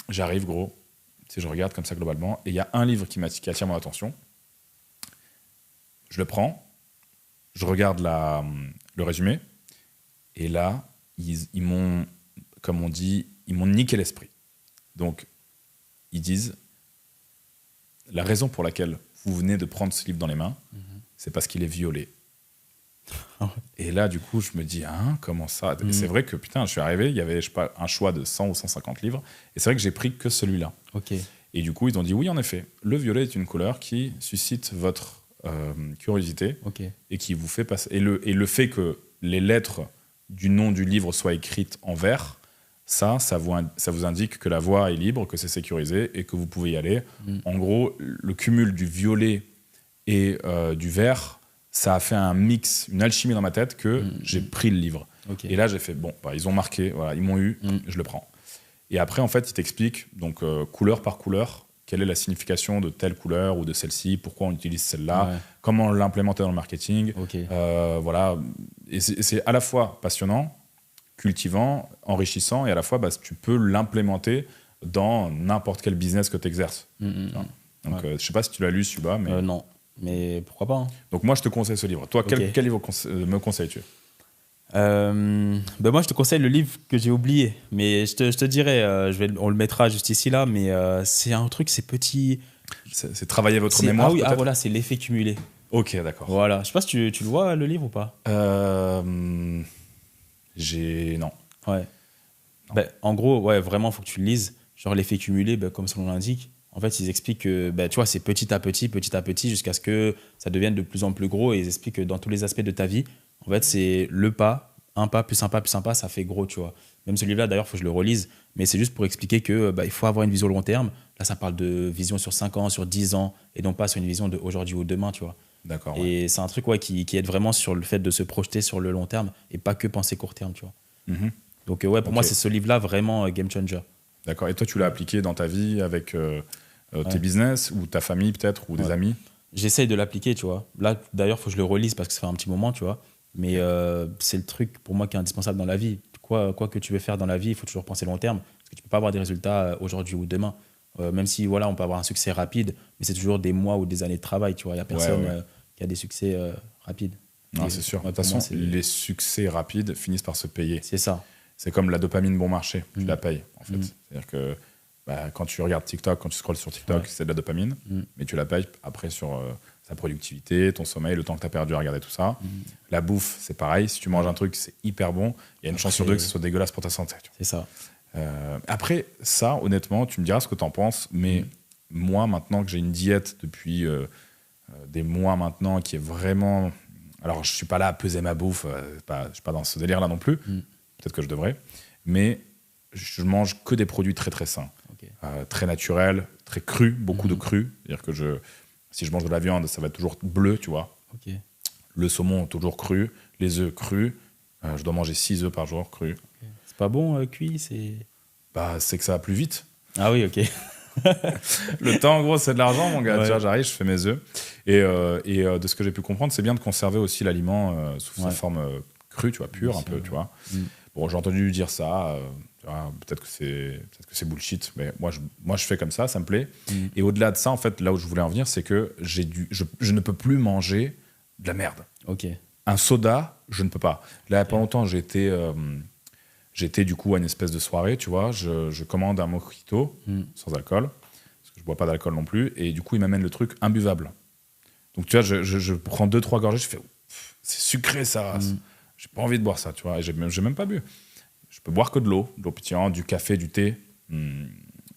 Speaker 1: j'arrive, gros, je regarde comme ça globalement, et il y a un livre qui attire mon attention. Je le prends, je regarde le résumé, et là, ils m'ont, comme on dit, ils m'ont niqué l'esprit. Donc, ils disent, la raison pour laquelle vous venez de prendre ce livre dans les mains, c'est parce qu'il est violet. Et là, du coup, je me dis, comment ça? Et c'est vrai que, putain, je suis arrivé, il y avait, je sais pas, un choix de 100 ou 150 livres, et c'est vrai que j'ai pris que celui-là.
Speaker 2: Okay.
Speaker 1: Et du coup, ils ont dit, oui, en effet, le violet est une couleur qui suscite votre curiosité et qui vous fait passer. Et le fait que les lettres du nom du livre soient écrites en vert, ça vous indique que la voie est libre, que c'est sécurisé et que vous pouvez y aller. En gros, le cumul du violet et du vert, ça a fait un mix, une alchimie dans ma tête que j'ai pris le livre. Et là, j'ai fait, bon, ils ont marqué, voilà, ils m'ont eu, je le prends. Et après, en fait, ils t'expliquent, donc, couleur par couleur, quelle est la signification de telle couleur ou de celle-ci, pourquoi on utilise celle-là, comment l'implémenter dans le marketing. Voilà. Et c'est à la fois passionnant, cultivant, enrichissant, et à la fois, tu peux l'implémenter dans n'importe quel business que tu exerces. Donc, je ne sais pas si tu l'as lu, Suba, mais...
Speaker 2: non, mais pourquoi pas.
Speaker 1: Donc, moi, je te conseille ce livre. Toi, quel livre me conseilles-tu?
Speaker 2: Moi, je te conseille le livre que j'ai oublié, mais je te dirais, on le mettra juste ici, là, mais c'est un truc, c'est petit...
Speaker 1: C'est travailler votre mémoire,
Speaker 2: voilà, c'est l'effet cumulé.
Speaker 1: Ok, d'accord.
Speaker 2: Voilà, je sais pas si tu le vois, le livre, ou pas?
Speaker 1: Non.
Speaker 2: Ouais. Non. En gros, vraiment, il faut que tu le lises. Genre, l'effet cumulé, comme son nom l'indique, en fait, ils expliquent que, tu vois, c'est petit à petit, jusqu'à ce que ça devienne de plus en plus gros, et ils expliquent que dans tous les aspects de ta vie, en fait, c'est le pas un pas, plus un pas, plus un pas, ça fait gros, tu vois. Même ce livre-là, d'ailleurs, il faut que je le relise. Mais c'est juste pour expliquer que il faut avoir une vision long terme. Là, ça parle de vision sur 5 ans, sur 10 ans, et non pas sur une vision de aujourd'hui ou demain, tu vois.
Speaker 1: D'accord.
Speaker 2: Et c'est un truc qui aide vraiment sur le fait de se projeter sur le long terme et pas que penser court terme, tu vois.
Speaker 1: Mhm.
Speaker 2: Donc, pour moi, c'est ce livre-là vraiment game changer.
Speaker 1: D'accord. Et toi, tu l'as appliqué dans ta vie avec tes
Speaker 2: Ouais.
Speaker 1: business ou ta famille peut-être ou des
Speaker 2: Ouais.
Speaker 1: amis?
Speaker 2: J'essaye de l'appliquer, tu vois. Là, d'ailleurs, il faut que je le relise parce que ça fait un petit moment, tu vois. Mais c'est le truc pour moi qui est indispensable dans la vie. Quoi que tu veux faire dans la vie, il faut toujours penser long terme. Parce que tu ne peux pas avoir des résultats aujourd'hui ou demain. Même si voilà, on peut avoir un succès rapide, mais c'est toujours des mois ou des années de travail, tu vois. Il n'y a personne
Speaker 1: Ouais.
Speaker 2: qui a des succès rapides.
Speaker 1: Non,
Speaker 2: Et,
Speaker 1: c'est sûr.
Speaker 2: ouais,
Speaker 1: De toute
Speaker 2: pour moi,
Speaker 1: façon, les succès rapides finissent par se payer.
Speaker 2: c'est ça.
Speaker 1: C'est comme la dopamine bon marché. Tu
Speaker 2: Mm.
Speaker 1: la payes, en fait.
Speaker 2: Mm.
Speaker 1: C'est-à-dire que quand tu regardes TikTok, quand tu scrolles sur TikTok,
Speaker 2: Ouais.
Speaker 1: c'est de la dopamine,
Speaker 2: Mm.
Speaker 1: mais tu la payes après sur sa productivité, ton sommeil, le temps que tu as perdu à regarder tout ça.
Speaker 2: Mm.
Speaker 1: La bouffe, c'est pareil. Si tu manges un truc, c'est hyper bon. Il y a une chance sur
Speaker 2: Après-
Speaker 1: deux que ce soit dégueulasse pour ta santé. Tu vois.
Speaker 2: C'est ça.
Speaker 1: Après, ça, honnêtement, tu me diras ce que tu en penses, mais moi, maintenant que j'ai une diète depuis des mois maintenant qui est vraiment. Alors, je suis pas là à peser ma bouffe, je suis pas dans ce délire-là non plus.
Speaker 2: Mm.
Speaker 1: Peut-être que je devrais, mais je mange que des produits très très sains,
Speaker 2: Ok.
Speaker 1: très naturels, très crus, beaucoup de
Speaker 2: Mhm.
Speaker 1: crus. C'est-à-dire que si je mange de la viande, ça va être toujours bleu, tu vois.
Speaker 2: Ok.
Speaker 1: Le saumon toujours cru, les œufs crus. Je dois manger 6 œufs par jour crus.
Speaker 2: C'est pas bon cuit, c'est.
Speaker 1: C'est que ça va plus vite.
Speaker 2: Ah oui, ok.
Speaker 1: Le temps, en gros, c'est de l'argent, mon gars.
Speaker 2: Ouais.
Speaker 1: Tu vois, j'arrive, je fais mes œufs. Et de ce que j'ai pu comprendre, c'est bien de conserver aussi l'aliment sous sa
Speaker 2: Ouais.
Speaker 1: forme crue, tu vois, pure
Speaker 2: Bien
Speaker 1: un
Speaker 2: sûr,
Speaker 1: peu,
Speaker 2: ouais.
Speaker 1: tu vois.
Speaker 2: Mm.
Speaker 1: Bon, j'ai entendu dire ça. Tu vois, peut-être que c'est bullshit, mais moi, je fais comme ça me plaît.
Speaker 2: Mm.
Speaker 1: Et au-delà de ça, en fait, là où je voulais en venir, c'est que je ne peux plus manger de la merde.
Speaker 2: Ok.
Speaker 1: Un soda, je ne peux pas. Là, il n'y a pas longtemps, j'étais du coup à une espèce de soirée, tu vois. Je commande un mojito
Speaker 2: Mm.
Speaker 1: sans alcool, parce que je bois pas d'alcool non plus, et du coup, il m'amène le truc imbuvable. Donc, tu vois, je prends 2-3 gorgées, je fais, c'est sucré ça, j'ai pas envie de boire ça, tu vois, et j'ai même pas bu. Je peux boire que de l'eau pétillante, du café, du thé,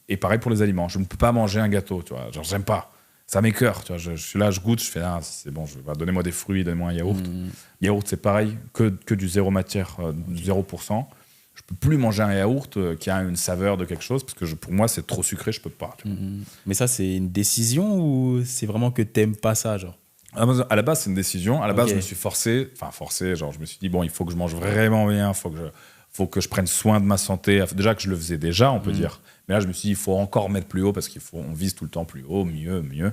Speaker 1: et pareil pour les aliments. Je ne peux pas manger un gâteau, tu vois, genre, j'aime pas. Ça m'écoeure, tu vois. Je suis là, je goûte, je fais, c'est bon, donnez-moi des fruits, donnez-moi un yaourt. Yaourt, c'est pareil, que du zéro matière, du 0%. Je peux plus manger un yaourt qui a une saveur de quelque chose, parce que pour moi, c'est trop sucré, je peux pas. Tu vois.
Speaker 2: Mais ça, c'est une décision ou c'est vraiment que t'aimes pas ça, genre?
Speaker 1: À la base, c'est une décision. À la base,
Speaker 2: Ok.
Speaker 1: je me suis forcé, genre, je me suis dit, bon, il faut que je mange vraiment bien, faut que je prenne soin de ma santé. Déjà que je le faisais déjà, on peut dire. Mais là, je me suis dit, il faut encore mettre plus haut parce qu'on vise tout le temps plus haut, mieux.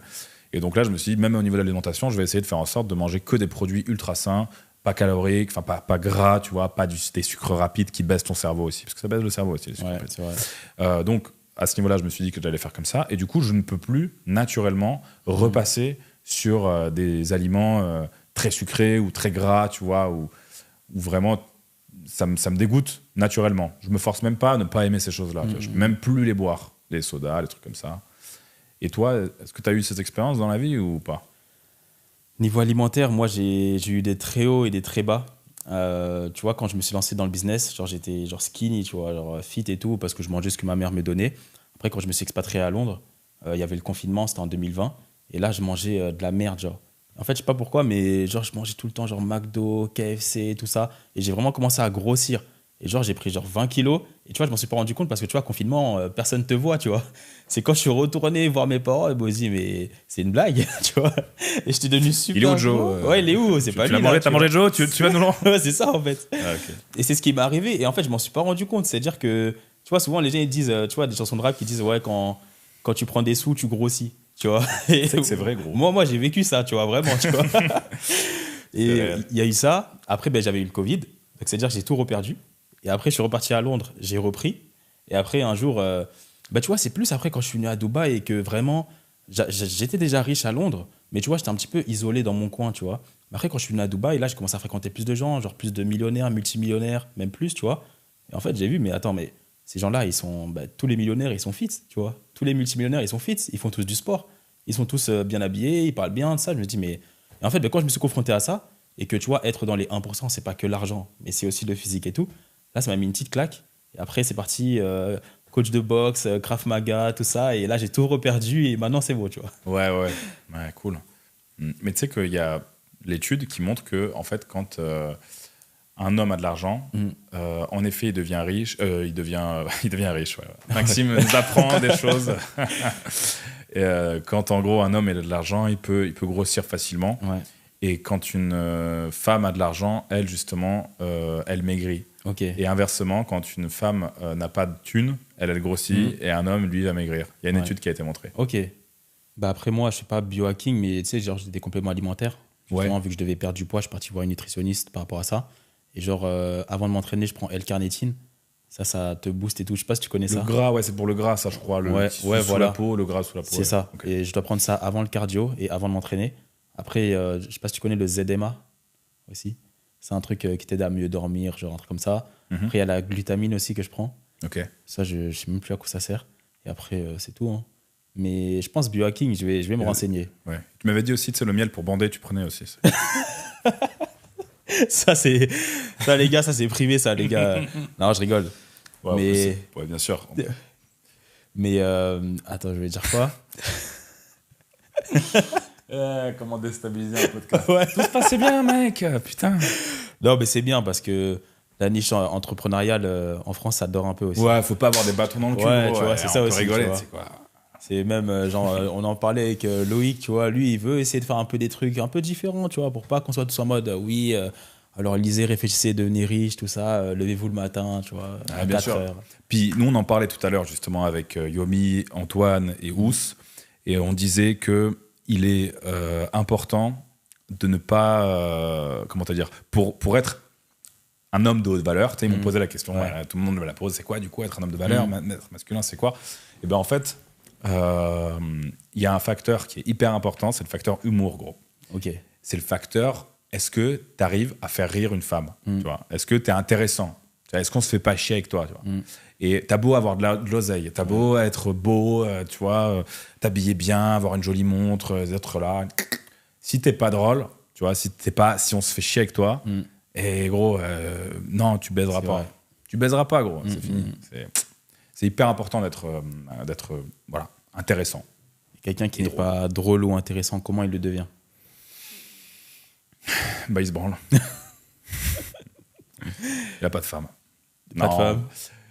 Speaker 1: Et donc là, je me suis dit, même au niveau de l'alimentation, je vais essayer de faire en sorte de manger que des produits ultra sains, pas caloriques, enfin pas gras, tu vois, pas des sucres rapides qui baissent ton cerveau aussi. Parce que ça baisse le cerveau aussi, les sucres
Speaker 2: Ouais,
Speaker 1: rapides.
Speaker 2: c'est vrai.
Speaker 1: Donc, à ce niveau-là, je me suis dit que j'allais faire comme ça. Et du coup, je ne peux plus naturellement repasser sur des aliments très sucrés ou très gras, tu vois, ou vraiment, ça me dégoûte naturellement. Je me force même pas à ne pas aimer ces choses-là. Tu vois. Je peux même plus les boire, les sodas, les trucs comme ça. Et toi, est-ce que tu as eu cette expérience dans la vie ou pas?
Speaker 2: Niveau alimentaire, moi, j'ai eu des très hauts et des très bas. Tu vois, quand je me suis lancé dans le business, genre j'étais genre skinny, tu vois, genre fit et tout, parce que je mangeais ce que ma mère me donnait. Après, quand je me suis expatrié à Londres, il y avait le confinement, c'était en 2020. Et là, je mangeais de la merde, genre. En fait, je sais pas pourquoi, mais genre, je mangeais tout le temps, genre McDo, KFC, tout ça. Et j'ai vraiment commencé à grossir. Et genre, j'ai pris genre 20 kilos. Et tu vois, je m'en suis pas rendu compte parce que tu vois, confinement, personne te voit, tu vois. C'est quand je suis retourné voir mes parents, ils m'ont dit, mais c'est une blague, tu vois. Et j'étais devenu super.
Speaker 1: Il est où, Joe
Speaker 2: gros. Ouais, il est où? C'est pas
Speaker 1: Tu
Speaker 2: lui.
Speaker 1: l'as mangé,
Speaker 2: là,
Speaker 1: t'as
Speaker 2: tu
Speaker 1: mangé
Speaker 2: vois.
Speaker 1: Joe, tu vas nous l'en.
Speaker 2: Ouais, c'est ça, en fait.
Speaker 1: Ah, ok.
Speaker 2: Et c'est ce qui m'est arrivé. Et en fait, je m'en suis pas rendu compte. C'est-à-dire que, tu vois, souvent, les gens, ils disent, tu vois, des chansons de rap qui disent, ouais, quand tu prends des sous, tu grossis, tu vois. Et
Speaker 1: C'est que c'est vrai, gros.
Speaker 2: moi, j'ai vécu ça, tu vois, vraiment, tu vois. Et
Speaker 1: réel.
Speaker 2: il y a eu ça. Après, ben, j'avais eu le Covid. Donc, c'est-à-dire que j'ai tout reperdu. Et après, je suis reparti à Londres. J'ai repris. Et après, un jour, bah, tu vois, c'est plus après quand je suis venu à Dubaï et que vraiment, j'étais déjà riche à Londres. Mais tu vois, j'étais un petit peu isolé dans mon coin, tu vois. Mais après, quand je suis venu à Dubaï, là, j'ai commencé à fréquenter plus de gens, genre plus de millionnaires, multimillionnaires, même plus, tu vois. Et en fait, j'ai vu, mais attends, mais ces gens-là, ils sont, bah, tous les millionnaires, ils sont fit, tu vois. Tous les multimillionnaires, ils sont fit, ils font tous du sport. Ils sont tous bien habillés, ils parlent bien de ça. Je me dis, mais. Et en fait, bah, quand je me suis confronté à ça, et que tu vois, être dans les 1%, c'est pas que l'argent, mais c'est aussi le physique et tout, là, ça m'a mis une petite claque. Et après, c'est parti, coach de boxe, Krav Maga, tout ça. Et là, j'ai tout reperdu et maintenant, c'est beau, tu vois.
Speaker 1: Ouais, cool. Mais tu sais qu'il y a l'étude qui montre que, en fait, quand un homme a de l'argent, en effet, il devient riche. Il devient riche, ouais. Maxime nous apprend des choses. Et, quand, en gros, un homme a de l'argent, il peut grossir facilement.
Speaker 2: Ouais.
Speaker 1: Et quand une femme a de l'argent, elle, justement, elle maigrit.
Speaker 2: Ok.
Speaker 1: Et inversement, quand une femme n'a pas de thune, elle grossit, et un homme, lui, va maigrir. Il y a une étude qui a été montrée.
Speaker 2: Ok. Bah après, moi, je suis pas biohacking, mais tu sais, genre, j'ai des compléments alimentaires. Justement, vu que je devais perdre du poids, je suis parti voir une nutritionniste par rapport à ça. Et genre, avant de m'entraîner, je prends L-carnitine. Ça te booste et tout. Je sais pas si tu connais ça.
Speaker 1: Le gras, ouais, c'est pour le gras, ça, je crois. Sous
Speaker 2: voilà.
Speaker 1: la peau, le gras sous la peau.
Speaker 2: C'est ça.
Speaker 1: Okay.
Speaker 2: Et je dois prendre ça avant le cardio et avant de m'entraîner. Après, je sais pas si tu connais le ZMA aussi. C'est un truc qui t'aide à mieux dormir, genre un truc comme ça. Après, il y a la glutamine aussi que je prends.
Speaker 1: Ok.
Speaker 2: Ça, je sais même plus à quoi ça sert. Et après, c'est tout. Hein. Mais je pense biohacking, je vais me renseigner.
Speaker 1: Ouais. Tu m'avais dit aussi, tu sais, le miel pour bander, tu prenais aussi.
Speaker 2: Ça, les gars, ça, c'est privé, ça, les gars. Non, je rigole.
Speaker 1: Ouais,
Speaker 2: mais...
Speaker 1: ouais, bien sûr.
Speaker 2: Mais, attends, je vais dire quoi?
Speaker 1: Comment déstabiliser un podcast?
Speaker 2: Ouais.
Speaker 1: Tout se passait bien, mec. Putain.
Speaker 2: Non, mais c'est bien parce que la niche entrepreneuriale en France, ça dort un peu aussi.
Speaker 1: Ouais, faut pas avoir des bâtons dans le cul.
Speaker 2: Ouais,
Speaker 1: gros,
Speaker 2: tu vois, c'est ça aussi.
Speaker 1: Rigoler, c'est quoi.
Speaker 2: C'est même, genre, on en parlait avec Loïc, tu vois, lui, il veut essayer de faire un peu des trucs un peu différents, tu vois, pour pas qu'on soit tous en mode, oui, alors lisez, réfléchissez, devenez riche, tout ça, levez-vous le matin, tu vois, à 4 heures.
Speaker 1: Puis nous, on en parlait tout à l'heure, justement, avec Yomi, Antoine et Ous, et on disait qu'il est important de ne pas, comment te dire, pour être un homme de haute valeur, tu sais, ils m'ont posé la question, tout le monde me la pose, c'est quoi, du coup, être un homme de valeur, être masculin, c'est quoi? Et ben en fait, il y a un facteur qui est hyper important, c'est le facteur humour, gros.
Speaker 2: Ok.
Speaker 1: C'est le facteur, est-ce que tu arrives à faire rire une femme, tu vois? Est-ce que tu es intéressant? Est-ce qu'on se fait pas chier avec toi, tu vois? Et t'as beau avoir de l'oseille, t'as beau être beau, tu vois, t'habiller bien, avoir une jolie montre, être là. Si t'es pas drôle, tu vois, si on se fait chier avec toi, et gros, non, tu baiseras pas.
Speaker 2: Vrai.
Speaker 1: Tu baiseras pas, gros, c'est fini. C'est hyper important d'être voilà, intéressant.
Speaker 2: Quelqu'un qui n'est pas drôle ou intéressant, comment il le devient?
Speaker 1: Bah, il se branle. Il a pas de femme.
Speaker 2: Pas de femme.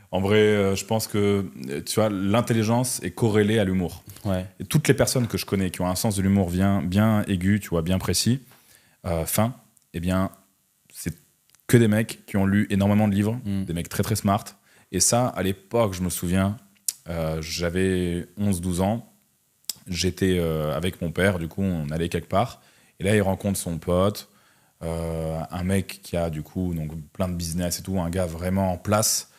Speaker 1: En vrai, je pense que tu vois, l'intelligence est corrélée à l'humour.
Speaker 2: Ouais.
Speaker 1: Et toutes les personnes que je connais qui ont un sens de l'humour bien aigu, tu vois, bien précis, fin, eh bien, c'est que des mecs qui ont lu énormément de livres, des mecs très très smart. Et ça, à l'époque, je me souviens, j'avais 11-12 ans, j'étais avec mon père, du coup, on allait quelque part. Et là, il rencontre son pote, un mec qui a du coup donc, plein de business et tout, un gars vraiment en place.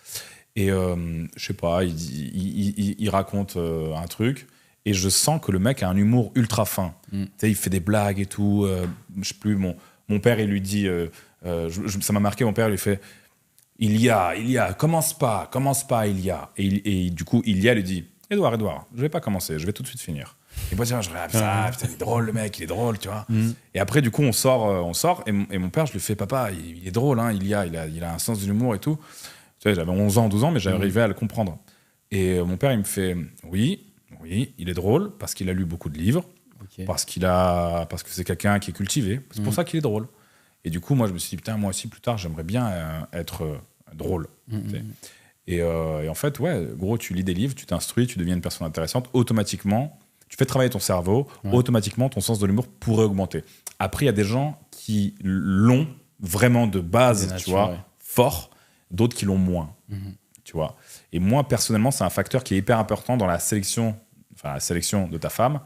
Speaker 1: Et je sais pas, il raconte un truc. Et je sens que le mec a un humour ultra fin. Tu sais, il fait des blagues et tout. Je sais plus, mon père, il lui dit... ça m'a marqué, mon père lui fait... Il y a, commence pas, il y a. Et du coup, il y a lui dit, Edouard, je vais pas commencer, je vais tout de suite finir. Et moi, je regarde ça, putain, il est drôle, le mec, il est drôle, tu vois. Et après, du coup, on sort, et mon père, je lui fais, papa, il est drôle, hein, il a un sens de l'humour et tout. Tu sais, j'avais 11 ans, 12 ans, mais j'arrivais à le comprendre. Et mon père, il me fait, oui, il est drôle, parce qu'il a lu beaucoup de livres, parce que c'est quelqu'un qui est cultivé, c'est pour ça qu'il est drôle. Et du coup, moi, je me suis dit, putain, moi aussi, plus tard, j'aimerais bien être drôle. Et en fait, ouais, gros, tu lis des livres, tu t'instruis, tu deviens une personne intéressante, automatiquement, tu fais travailler ton cerveau, automatiquement, ton sens de l'humour pourrait augmenter. Après, il y a des gens qui l'ont vraiment de base, tu vois, fort, d'autres qui l'ont moins, tu vois. Et moi, personnellement, c'est un facteur qui est hyper important dans la sélection de ta femme.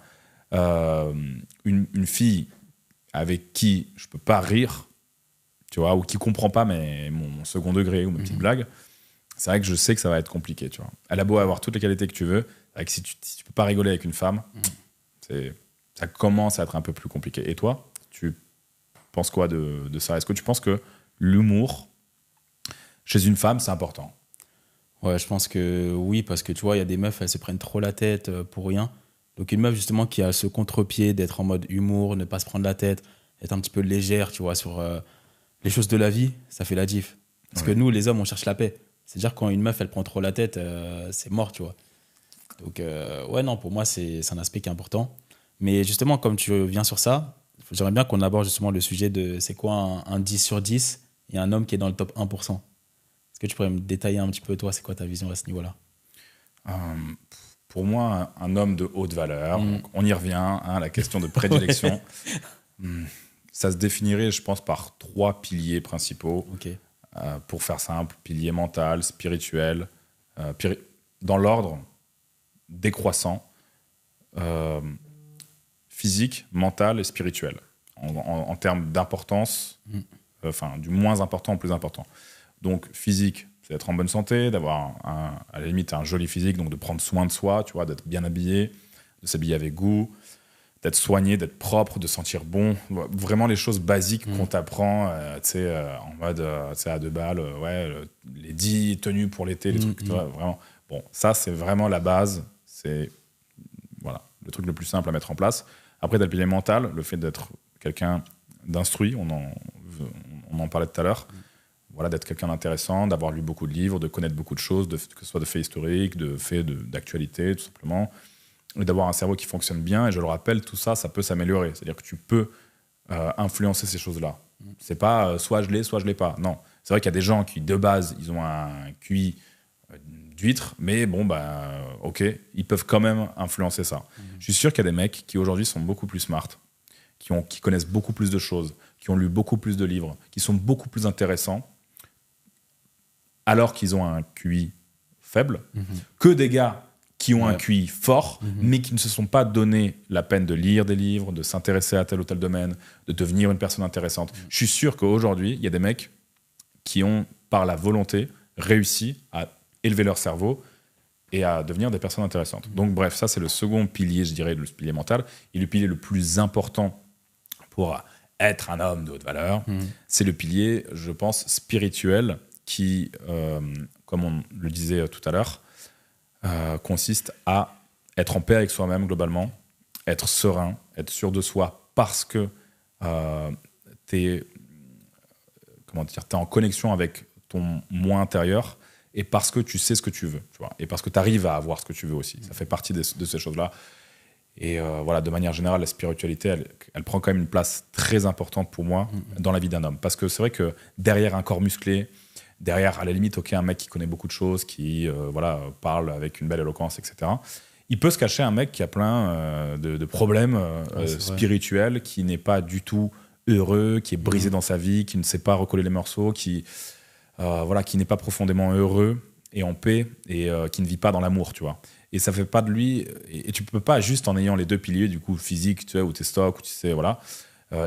Speaker 1: Une fille avec qui je peux pas rire, tu vois, ou qui comprend pas mon second degré ou mes petites blagues, c'est vrai que je sais que ça va être compliqué, tu vois. Elle a beau avoir toutes les qualités que tu veux, avec si tu peux pas rigoler avec une femme, ça commence à être un peu plus compliqué. Et toi, tu penses quoi de ça? Est-ce que tu penses que l'humour chez une femme, c'est important?
Speaker 2: Ouais, je pense que oui, parce que tu vois, il y a des meufs, elles se prennent trop la tête pour rien. Donc une meuf justement qui a ce contre-pied d'être en mode humour, ne pas se prendre la tête, être un petit peu légère, tu vois, sur les choses de la vie, ça fait la diff. Parce que nous, les hommes, on cherche la paix. C'est-à-dire quand une meuf, elle prend trop la tête, c'est mort, tu vois. Donc ouais, non, pour moi, c'est un aspect qui est important. Mais justement, comme tu viens sur ça, j'aimerais bien qu'on aborde justement le sujet de c'est quoi un 10 sur 10 et un homme qui est dans le top 1%. Est-ce que tu pourrais me détailler un petit peu, toi, c'est quoi ta vision à ce niveau-là?
Speaker 1: Euh, pour moi, un homme de haute valeur, donc on y revient, hein, la question de prédilection, ça se définirait, je pense, par 3 piliers principaux.
Speaker 2: Ok.
Speaker 1: Pour faire simple, pilier mental, spirituel, dans l'ordre décroissant, physique, mental et spirituel, en termes d'importance, enfin du moins important au plus important. Donc physique, c'est d'être en bonne santé, d'avoir à la limite un joli physique, donc de prendre soin de soi, tu vois, d'être bien habillé, de s'habiller avec goût, d'être soigné, d'être propre, de sentir bon. Vraiment les choses basiques qu'on t'apprend, en mode, à 2 balles, les 10 tenues pour l'été, les trucs, tu vois, vraiment. Bon, ça, c'est vraiment la base. C'est voilà, le truc le plus simple à mettre en place. Après, t'as le pilier mental, le fait d'être quelqu'un d'instruit, on en parlait tout à l'heure. Voilà, d'être quelqu'un d'intéressant, d'avoir lu beaucoup de livres, de connaître beaucoup de choses, que ce soit de faits historiques, de faits d'actualité, tout simplement. Et d'avoir un cerveau qui fonctionne bien. Et je le rappelle, tout ça, ça peut s'améliorer. C'est-à-dire que tu peux influencer ces choses-là. C'est pas soit je l'ai, soit je l'ai pas. Non. C'est vrai qu'il y a des gens qui, de base, ils ont un QI d'huître, mais bon, ok, ils peuvent quand même influencer ça. Je suis sûr qu'il y a des mecs qui, aujourd'hui, sont beaucoup plus smart, qui connaissent beaucoup plus de choses, qui ont lu beaucoup plus de livres, qui sont beaucoup plus intéressants, alors qu'ils ont un QI faible, que des gars qui ont un QI fort, mais qui ne se sont pas donné la peine de lire des livres, de s'intéresser à tel ou tel domaine, de devenir une personne intéressante. Je suis sûr qu'aujourd'hui, il y a des mecs qui ont, par la volonté, réussi à élever leur cerveau et à devenir des personnes intéressantes. Donc bref, ça c'est le second pilier, je dirais, le pilier mental. Et le pilier le plus important pour être un homme de haute valeur, c'est le pilier, je pense, spirituel qui, comme on le disait tout à l'heure, consiste à être en paix avec soi-même globalement, être serein, être sûr de soi parce que t'es en connexion avec ton moi intérieur et parce que tu sais ce que tu veux, tu vois, et parce que tu arrives à avoir ce que tu veux aussi. Ça fait partie de ces choses-là. Et voilà, de manière générale, la spiritualité, elle prend quand même une place très importante pour moi dans la vie d'un homme. Parce que c'est vrai que derrière un corps musclé, derrière, à la limite, un mec qui connaît beaucoup de choses, qui parle avec une belle éloquence, etc., il peut se cacher un mec qui a plein de problèmes spirituels, qui n'est pas du tout heureux, qui est brisé dans sa vie, qui ne sait pas recoller les morceaux, qui n'est pas profondément heureux et en paix, et qui ne vit pas dans l'amour, tu vois. Et ça fait pas de lui... Et tu peux pas, juste en ayant les 2 piliers, du coup, physique, tu sais, où t'es stock, où tu sais, voilà,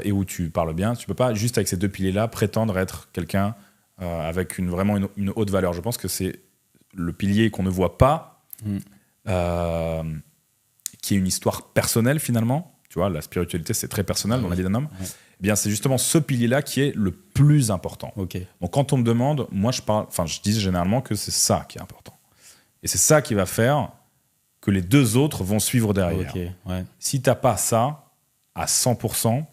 Speaker 1: et où tu parles bien, tu peux pas, juste avec ces 2 piliers-là, prétendre être quelqu'un avec vraiment une haute valeur. Je pense que c'est le pilier qu'on ne voit pas, qui est une histoire personnelle finalement. Tu vois, la spiritualité, c'est très personnel dans la vie d'un homme. Eh bien, c'est justement ce pilier-là qui est le plus important.
Speaker 2: Okay.
Speaker 1: Donc, quand on me demande, moi, je dis généralement que c'est ça qui est important. Et c'est ça qui va faire que les 2 autres vont suivre derrière.
Speaker 2: Okay, ouais.
Speaker 1: Si tu n'as pas ça à 100%,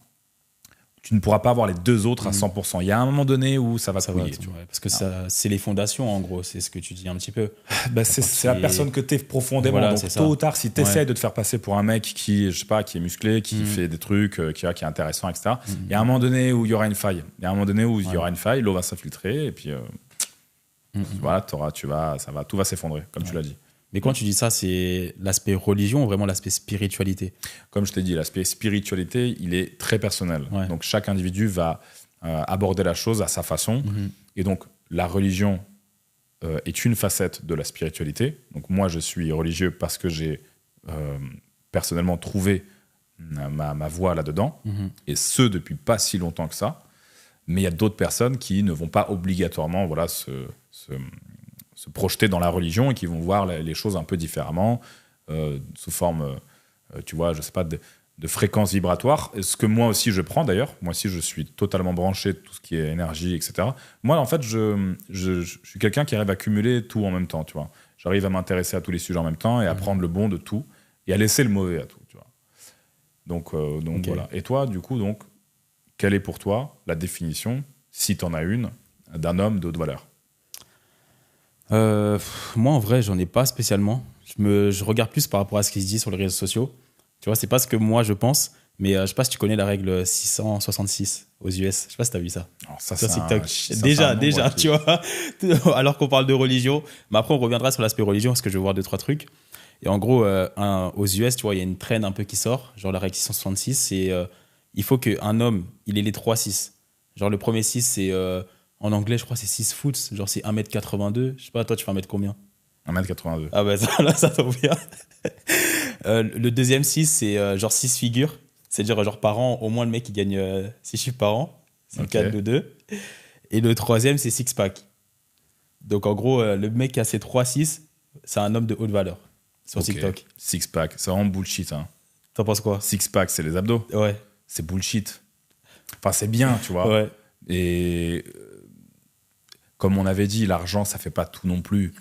Speaker 1: tu ne pourras pas avoir les 2 autres à 100%. Il y a un moment donné où ça va couiller.
Speaker 2: Parce que c'est les fondations, en gros, c'est ce que tu dis un petit peu.
Speaker 1: C'est la personne que tu es profondément.
Speaker 2: Voilà,
Speaker 1: donc, tôt ou tard, si tu essaies de te faire passer pour un mec qui, je sais pas, qui est musclé, qui fait des trucs, qui est intéressant, etc., il y a un moment donné où il y aura une faille. Il y a un moment donné où il y aura une faille, l'eau va s'infiltrer, et puis voilà, tout va s'effondrer, comme tu l'as dit.
Speaker 2: Mais quand tu dis ça, c'est l'aspect religion ou vraiment l'aspect spiritualité?
Speaker 1: Comme je t'ai dit, l'aspect spiritualité, il est très personnel. Ouais. Donc, chaque individu va aborder la chose à sa façon. Et donc, la religion est une facette de la spiritualité. Donc, moi, je suis religieux parce que j'ai personnellement trouvé ma voie là-dedans. Et ce, depuis pas si longtemps que ça. Mais il y a d'autres personnes qui ne vont pas obligatoirement se projeter dans la religion et qui vont voir les choses un peu différemment, sous forme, tu vois, je sais pas, de fréquences vibratoires. Ce que moi aussi je prends d'ailleurs. Moi aussi je suis totalement branché de tout ce qui est énergie, etc. Moi en fait je suis quelqu'un qui arrive à cumuler tout en même temps, tu vois. J'arrive à m'intéresser à tous les sujets en même temps et à prendre le bon de tout et à laisser le mauvais à tout, tu vois. Donc okay. Voilà. Et toi, du coup, donc, quelle est pour toi la définition, si tu en as une, d'un homme de haute valeur?
Speaker 2: Moi, en vrai, j'en ai pas spécialement. Je regarde plus par rapport à ce qui se dit sur les réseaux sociaux. Tu vois, c'est pas ce que moi je pense, Mais je sais pas si tu connais la règle 666 aux US. Je sais pas si tu as vu ça.
Speaker 1: Alors ça,
Speaker 2: Sur
Speaker 1: c'est
Speaker 2: TikTok.
Speaker 1: c'est un
Speaker 2: Déjà,
Speaker 1: nombre
Speaker 2: tu vois. Alors qu'on parle de religion. Mais après, on reviendra sur l'aspect religion parce que je vais voir 2-3 trucs. Et en gros, aux US, tu vois, il y a une traîne un peu qui sort. Genre, la règle 666, c'est il faut qu'un homme, il ait les 3 6. Genre, le premier 6, c'est en anglais, je crois, c'est 6 foot. Genre, c'est 1m82. Je sais pas, toi, tu fais 1m combien?
Speaker 1: 1m82.
Speaker 2: Ah, bah, ça, là, ça tombe bien. Le deuxième 6, c'est genre 6 figures. C'est-à-dire, genre, par an, au moins, le mec, il gagne 6 chiffres par an. C'est le cas de 2. Et le troisième, c'est six-pack. Donc, en gros, le mec qui a ces 3-6, c'est un homme de haute valeur sur TikTok.
Speaker 1: Six-pack, c'est vraiment bullshit. Hein.
Speaker 2: T'en penses quoi?
Speaker 1: Six-pack, c'est les abdos.
Speaker 2: Ouais.
Speaker 1: C'est bullshit. Enfin, c'est bien, tu vois.
Speaker 2: Ouais.
Speaker 1: Et comme on avait dit, l'argent, ça fait pas tout non plus.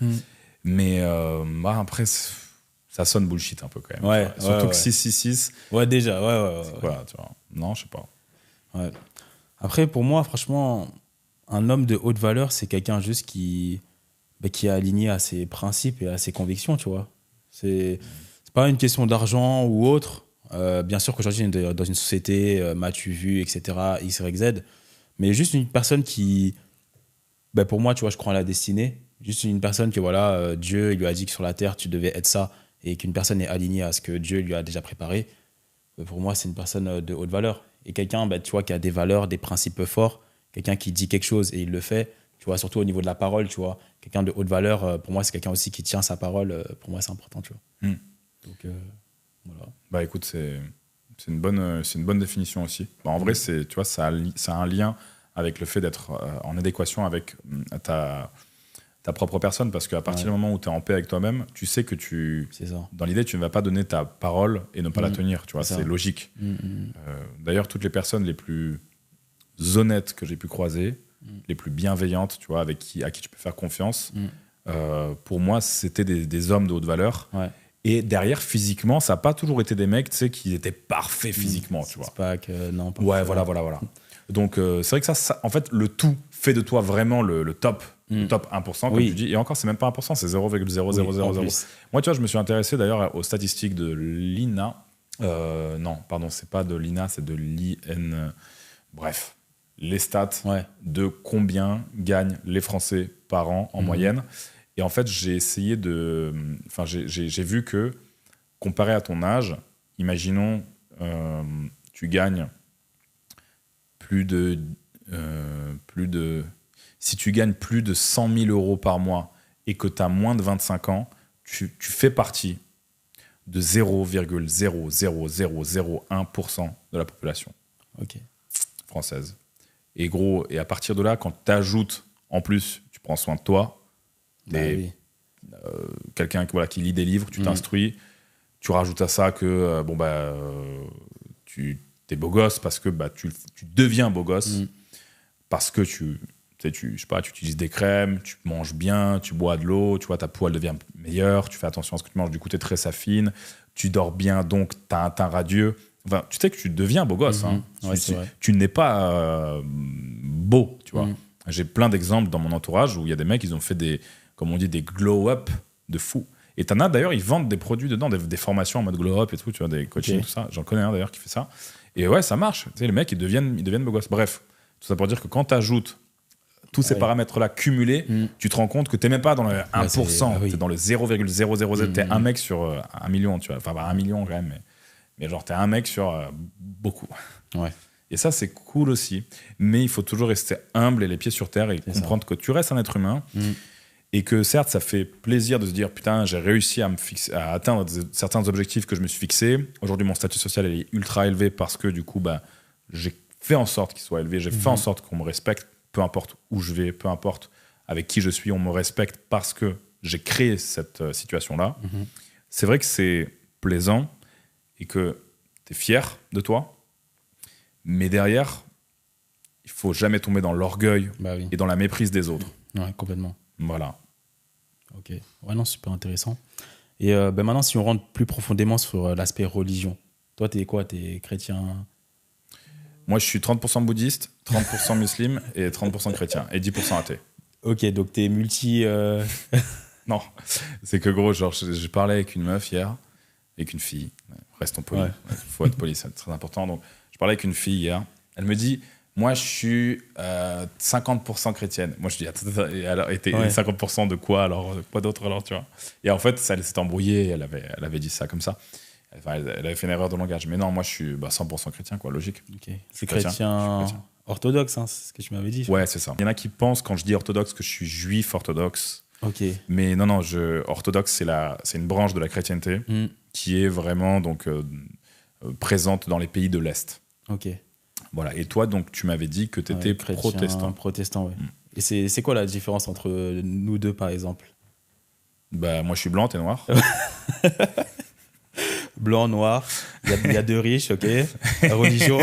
Speaker 1: Mais après, ça sonne bullshit un peu quand même.
Speaker 2: Ouais,
Speaker 1: surtout
Speaker 2: ouais,
Speaker 1: que 666.
Speaker 2: Ouais, déjà, ouais.
Speaker 1: C'est quoi, tu vois? Non, je sais pas.
Speaker 2: Ouais. Après, pour moi, franchement, un homme de haute valeur, c'est quelqu'un juste qui est aligné à ses principes et à ses convictions, tu vois. C'est pas une question d'argent ou autre. Bien sûr qu'aujourd'hui, on est dans une société, m'as-tu vu, etc., X, Y, Z. Mais juste une personne qui, pour moi, tu vois, je crois en la destinée. Juste une personne que, voilà, Dieu il lui a dit que sur la terre, tu devais être ça, et qu'une personne est alignée à ce que Dieu lui a déjà préparé. Pour moi, c'est une personne de haute valeur. Et quelqu'un, tu vois, qui a des valeurs, des principes forts, quelqu'un qui dit quelque chose et il le fait, tu vois, surtout au niveau de la parole, tu vois. Quelqu'un de haute valeur, pour moi, c'est quelqu'un aussi qui tient sa parole. Pour moi, c'est important, tu vois. Donc, voilà.
Speaker 1: Bah écoute, c'est une bonne définition aussi. En vrai, tu vois, ça a un lien avec le fait d'être en adéquation avec ta propre personne, parce qu'à partir du moment où tu es en paix avec toi-même, tu sais que dans l'idée, tu ne vas pas donner ta parole et ne pas la tenir, tu vois, c'est logique. D'ailleurs, toutes les personnes les plus honnêtes que j'ai pu croiser, les plus bienveillantes, tu vois, à qui tu peux faire confiance, pour moi, c'était des hommes de haute valeur.
Speaker 2: Ouais.
Speaker 1: Et derrière, physiquement, ça n'a pas toujours été des mecs, tu sais, qui étaient parfaits physiquement, tu vois.
Speaker 2: C'est pas que... Non, pas
Speaker 1: ouais, voilà. Donc, c'est vrai que ça, en fait, le tout fait de toi vraiment le top. Le top 1%, comme tu dis. Et encore, c'est même pas 1%, c'est 0,0000. Moi, tu vois, je me suis intéressé d'ailleurs aux statistiques de l'INA. Non, pardon, c'est pas de l'INA, c'est de l'IN. Bref, les stats de combien gagnent les Français par an en moyenne. Et en fait, j'ai essayé de... Enfin, j'ai vu que, comparé à ton âge, imaginons, tu gagnes plus de... Si tu gagnes plus de 100 000 euros par mois et que tu as moins de 25 ans, tu fais partie de 0,00001% de la population française. Et gros, et à partir de là, quand tu ajoutes, en plus, tu prends soin de toi, quelqu'un qui lit des livres, tu t'instruis, tu rajoutes à ça que tu es beau gosse parce que tu deviens beau gosse parce que tu utilises des crèmes, tu manges bien, tu bois de l'eau, tu vois, ta peau elle devient meilleure, tu fais attention à ce que tu manges, du coup tu es très saphine, tu dors bien, donc tu as un teint radieux. Enfin, tu sais que tu deviens beau gosse. Hein. Tu n'es pas beau, tu vois. J'ai plein d'exemples dans mon entourage où il y a des mecs, ils ont fait comme on dit, des glow-up de fou. Et t'en as d'ailleurs, ils vendent des produits dedans, des formations en mode glow-up et tout, tu vois, des coachings, tout ça. J'en connais un d'ailleurs qui fait ça. Et ouais, ça marche. Tu sais, les mecs, ils deviennent beaux gosses. Bref, tout ça pour dire que quand t'ajoutes tous ces paramètres-là cumulés, tu te rends compte que t'es même pas dans le 1%, t'es dans le 0,000, t'es un mec sur 1 million, tu vois. Enfin, 1 million quand même, mais genre t'es un mec sur beaucoup.
Speaker 2: Ouais.
Speaker 1: Et ça, c'est cool aussi. Mais il faut toujours rester humble et les pieds sur terre et comprendre que tu restes un être humain. Et que certes, ça fait plaisir de se dire putain, j'ai réussi à atteindre certains objectifs que je me suis fixés. Aujourd'hui, mon statut social est ultra élevé parce que du coup, j'ai fait en sorte qu'il soit élevé. J'ai fait en sorte qu'on me respecte, peu importe où je vais, peu importe avec qui je suis, on me respecte parce que j'ai créé cette situation-là. C'est vrai que c'est plaisant et que tu es fier de toi. Mais derrière, il faut jamais tomber dans l'orgueil et dans la méprise des autres.
Speaker 2: Ouais, complètement.
Speaker 1: Voilà.
Speaker 2: Ok. Ouais, non, super intéressant. Et maintenant, si on rentre plus profondément sur l'aspect religion, toi, t'es quoi? T'es chrétien?
Speaker 1: Moi, je suis 30% bouddhiste, 30% musulman et 30% chrétien et 10% athée.
Speaker 2: Ok, donc t'es multi...
Speaker 1: Non, c'est que gros, genre, j'ai parlé avec une meuf hier, avec une fille. restons polis.
Speaker 2: Ouais.
Speaker 1: Il faut être poli, c'est très important. Donc, je parlais avec une fille hier. Elle me dit, moi, je suis 50% chrétienne. Moi, je dis, attends, et alors, et 50% de quoi alors? Quoi d'autre alors, tu vois? Et en fait, ça, elle s'est embrouillée. Elle avait dit ça comme ça. Enfin, elle avait fait une erreur de langage. Mais non, moi, je suis 100% chrétien, quoi, logique.
Speaker 2: Ok. C'est chrétien orthodoxe, hein, c'est ce que tu m'avais dit.
Speaker 1: Ouais, c'est ça. Il y en a qui pensent, quand je dis orthodoxe, que je suis juif orthodoxe.
Speaker 2: Ok.
Speaker 1: Mais non, orthodoxe, c'est une branche de la chrétienté qui est vraiment donc, présente dans les pays de l'Est.
Speaker 2: Ok.
Speaker 1: Voilà. Et toi, donc, tu m'avais dit que tu étais protestant.
Speaker 2: Protestant, ouais. Et c'est quoi la différence entre nous deux, par exemple?
Speaker 1: Bah, moi, je suis blanc, t'es noir.
Speaker 2: Blanc, noir, il y a deux riches, ok. La religion.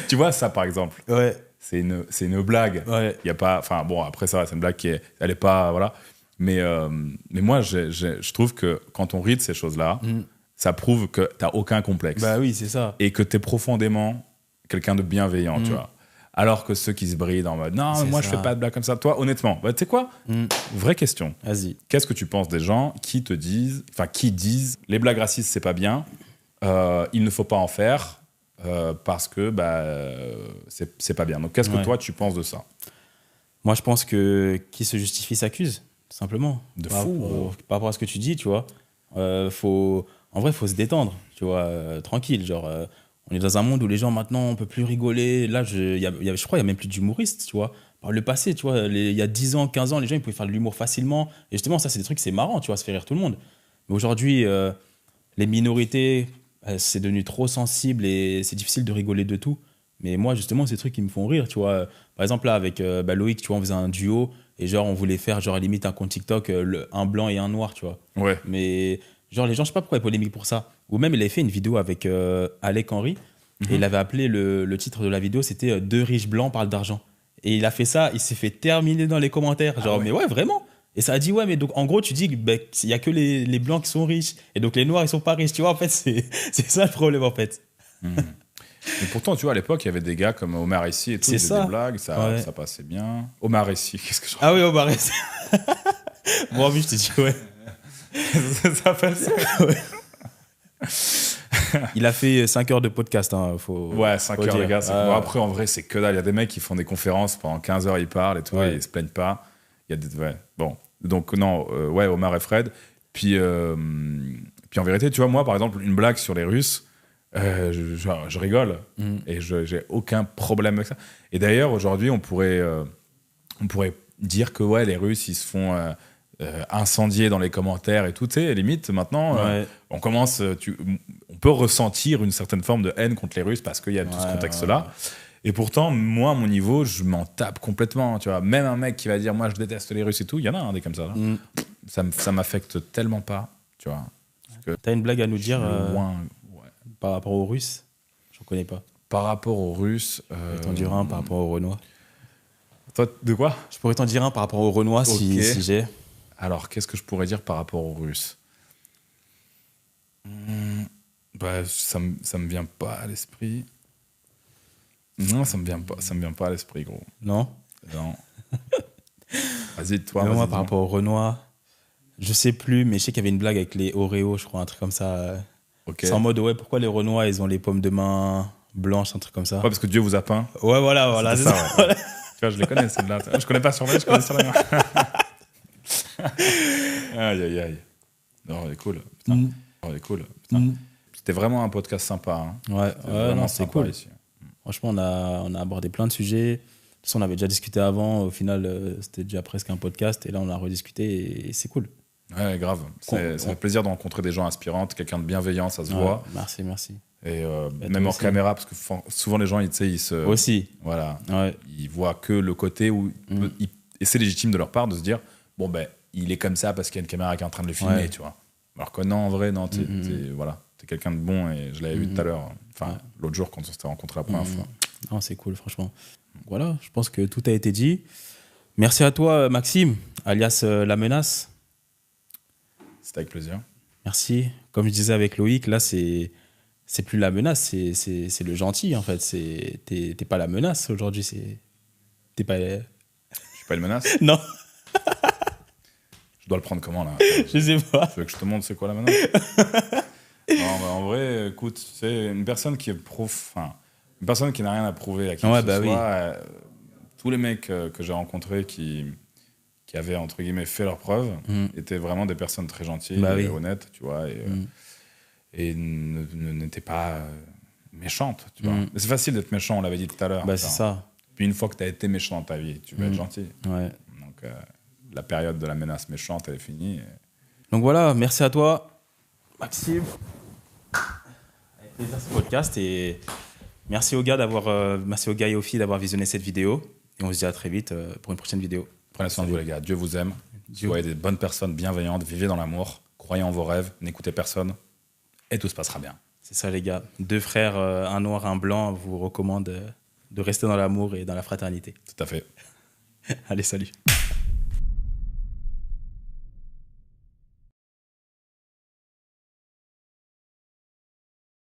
Speaker 1: Tu vois, ça, par exemple.
Speaker 2: Ouais.
Speaker 1: C'est une blague.
Speaker 2: Ouais.
Speaker 1: Il y a pas, enfin, bon, après ça, c'est une blague elle est pas, voilà. Mais moi, je trouve que quand on rit de ces choses-là, ça prouve que t'as aucun complexe.
Speaker 2: Bah oui, c'est ça.
Speaker 1: Et que t'es profondément quelqu'un de bienveillant, tu vois. Alors que ceux qui se brident en mode non, moi je fais pas de blagues comme ça. Toi, honnêtement, tu sais quoi? Vraie question.
Speaker 2: Vas-y.
Speaker 1: Qu'est-ce que tu penses des gens qui disent les blagues racistes c'est pas bien, il ne faut pas en faire parce que c'est pas bien. Donc qu'est-ce que toi tu penses de ça?
Speaker 2: Moi je pense que qui se justifie s'accuse, tout simplement.
Speaker 1: De fou.
Speaker 2: Par rapport à ce que tu dis, tu vois. En vrai, faut se détendre, tu vois, tranquille, genre. On est dans un monde où les gens, maintenant, on peut plus rigoler. Là, je crois qu'il n'y a même plus d'humoristes, tu vois. Par le passé, tu vois, il y a 10 ans, 15 ans, les gens, ils pouvaient faire de l'humour facilement. Et justement, ça, c'est des trucs, c'est marrant, tu vois, ça fait rire tout le monde. Mais aujourd'hui, les minorités, c'est devenu trop sensible et c'est difficile de rigoler de tout. Mais moi, justement, c'est des trucs qui me font rire, tu vois. Par exemple, là, avec Loïc, tu vois, on faisait un duo et genre, on voulait faire, genre, à limite, un compte TikTok, un blanc et un noir, tu vois.
Speaker 1: Ouais.
Speaker 2: Mais genre, les gens, je sais pas pourquoi ils polémiquent pour ça. Ou même, il avait fait une vidéo avec Alec Henry et il avait appelé le titre de la vidéo, c'était Deux riches blancs parlent d'argent. Et il a fait ça, il s'est fait terminer dans les commentaires. Genre, mais ouais, vraiment. Et ça a dit, ouais, mais donc en gros, tu dis qu'il y a que les blancs qui sont riches et donc les noirs, ils sont pas riches. Tu vois, en fait, c'est ça le problème, en fait.
Speaker 1: Mais pourtant, tu vois, à l'époque, il y avait des gars comme Omar Sy et tout, qui faisaient des blagues, ça passait bien. Omar Sy, qu'est-ce que je
Speaker 2: Ah oui, Omar Sy. Bon, je te dis, ouais.
Speaker 1: Ça passe.
Speaker 2: Ouais. Il a fait 5 heures de podcast. Hein,
Speaker 1: ouais, 5 heures, les gars. Bon, après, en vrai, c'est que dalle. Il y a des mecs qui font des conférences pendant 15 heures, ils parlent et tout, et ils se plaignent pas. Il y a des. Ouais, bon. Donc, non, ouais, Omar et Fred. Puis en vérité, tu vois, moi, par exemple, une blague sur les Russes, je rigole. Et j'ai aucun problème avec ça. Et d'ailleurs, aujourd'hui, on pourrait dire que, ouais, les Russes, ils se font. Incendier dans les commentaires et tout, tu sais, limite maintenant on commence, on peut ressentir une certaine forme de haine contre les Russes parce qu'il y a tout ce contexte-là. Et pourtant, moi, à mon niveau, je m'en tape complètement, tu vois. Même un mec qui va dire, moi, je déteste les Russes et tout, il y en a des comme ça. Ça m'affecte tellement pas, tu vois.
Speaker 2: T'as une blague à nous dire par rapport aux Russes? J'en connais pas.
Speaker 1: Par rapport aux Russes...
Speaker 2: Je pourrais t'en dire un par rapport aux Renois.
Speaker 1: Toi, de quoi?
Speaker 2: Je pourrais t'en dire un par rapport aux Renois si j'ai...
Speaker 1: Alors, qu'est-ce que je pourrais dire par rapport aux Russes? Ça me vient pas à l'esprit. Non, ça me vient pas à l'esprit, gros.
Speaker 2: Non.
Speaker 1: Vas-y, toi.
Speaker 2: Moi, par rapport aux Renois, je sais plus, mais je sais qu'il y avait une blague avec les Oreos, je crois, un truc comme ça. C'est en mode, ouais, pourquoi les Renois, ils ont les paumes de main blanches, un truc comme ça.
Speaker 1: Ouais, parce que Dieu vous a peint.
Speaker 2: Ouais, voilà.
Speaker 1: C'est ça. Ouais. Tu vois, je les connais, celle-là. Je connais pas sur vrai, je connais sur la main. Aïe. Non, elle est cool. Putain. C'était vraiment un podcast sympa. Hein.
Speaker 2: Ouais, non, c'est cool.
Speaker 1: Ici.
Speaker 2: Franchement, on a abordé plein de sujets. De toute façon, on avait déjà discuté avant. Au final, c'était déjà presque un podcast. Et là, on a rediscuté et c'est cool.
Speaker 1: Ouais, grave. Ça fait plaisir de rencontrer des gens inspirants, quelqu'un de bienveillant, ça se voit.
Speaker 2: Merci.
Speaker 1: Et même hors caméra, parce que souvent les gens, ils se...
Speaker 2: Aussi.
Speaker 1: Voilà.
Speaker 2: Ouais.
Speaker 1: Ils voient que le côté où... Et c'est légitime de leur part de se dire, bon, ben, il est comme ça parce qu'il y a une caméra qui est en train de le filmer, tu vois. Alors que non, en vrai, non, t'es quelqu'un de bon et je l'avais vu tout à l'heure. Enfin, l'autre jour quand on s'était rencontrés la première fois.
Speaker 2: Non, c'est cool, franchement. Voilà, je pense que tout a été dit. Merci à toi, Maxime, alias La Menace.
Speaker 1: C'était avec plaisir.
Speaker 2: Merci. Comme je disais avec Loïc, là, c'est plus La Menace, c'est le gentil, en fait. T'es pas La Menace aujourd'hui, t'es pas...
Speaker 1: Je suis pas une menace?
Speaker 2: Non.
Speaker 1: Je dois le prendre comment, là?
Speaker 2: Je sais pas.
Speaker 1: Tu veux que je te montre c'est quoi la menace? en vrai, écoute, c'est une personne qui une personne qui n'a rien à prouver à qui
Speaker 2: Ouais,
Speaker 1: que
Speaker 2: bah
Speaker 1: ce
Speaker 2: oui.
Speaker 1: soit. Tous les mecs que j'ai rencontrés qui avaient, entre guillemets, fait leurs preuves étaient vraiment des personnes très gentilles
Speaker 2: Bah
Speaker 1: et
Speaker 2: oui.
Speaker 1: honnêtes, tu vois, et n'étaient pas méchantes, tu vois. Mais c'est facile d'être méchant, on l'avait dit tout à l'heure.
Speaker 2: Bah,
Speaker 1: tu
Speaker 2: c'est
Speaker 1: vois.
Speaker 2: ça.
Speaker 1: Puis une fois que tu as été méchant dans ta vie, tu vas être gentil.
Speaker 2: Ouais.
Speaker 1: Donc, la période de la menace méchante, elle est finie.
Speaker 2: Donc voilà, merci à toi, Maxime. Avec plaisir ce podcast et merci aux gars merci aux gars et aux filles d'avoir visionné cette vidéo. Et on se dit à très vite pour une prochaine vidéo.
Speaker 1: Prenez soin de vous, les gars. Dieu vous aime.
Speaker 2: Dieu.
Speaker 1: Soyez des bonnes personnes bienveillantes. Vivez dans l'amour. Croyez en vos rêves. N'écoutez personne. Et tout se passera bien.
Speaker 2: C'est ça, les gars. 2 frères, un noir, un blanc, vous recommande de rester dans l'amour et dans la fraternité.
Speaker 1: Tout à fait.
Speaker 2: Allez, salut.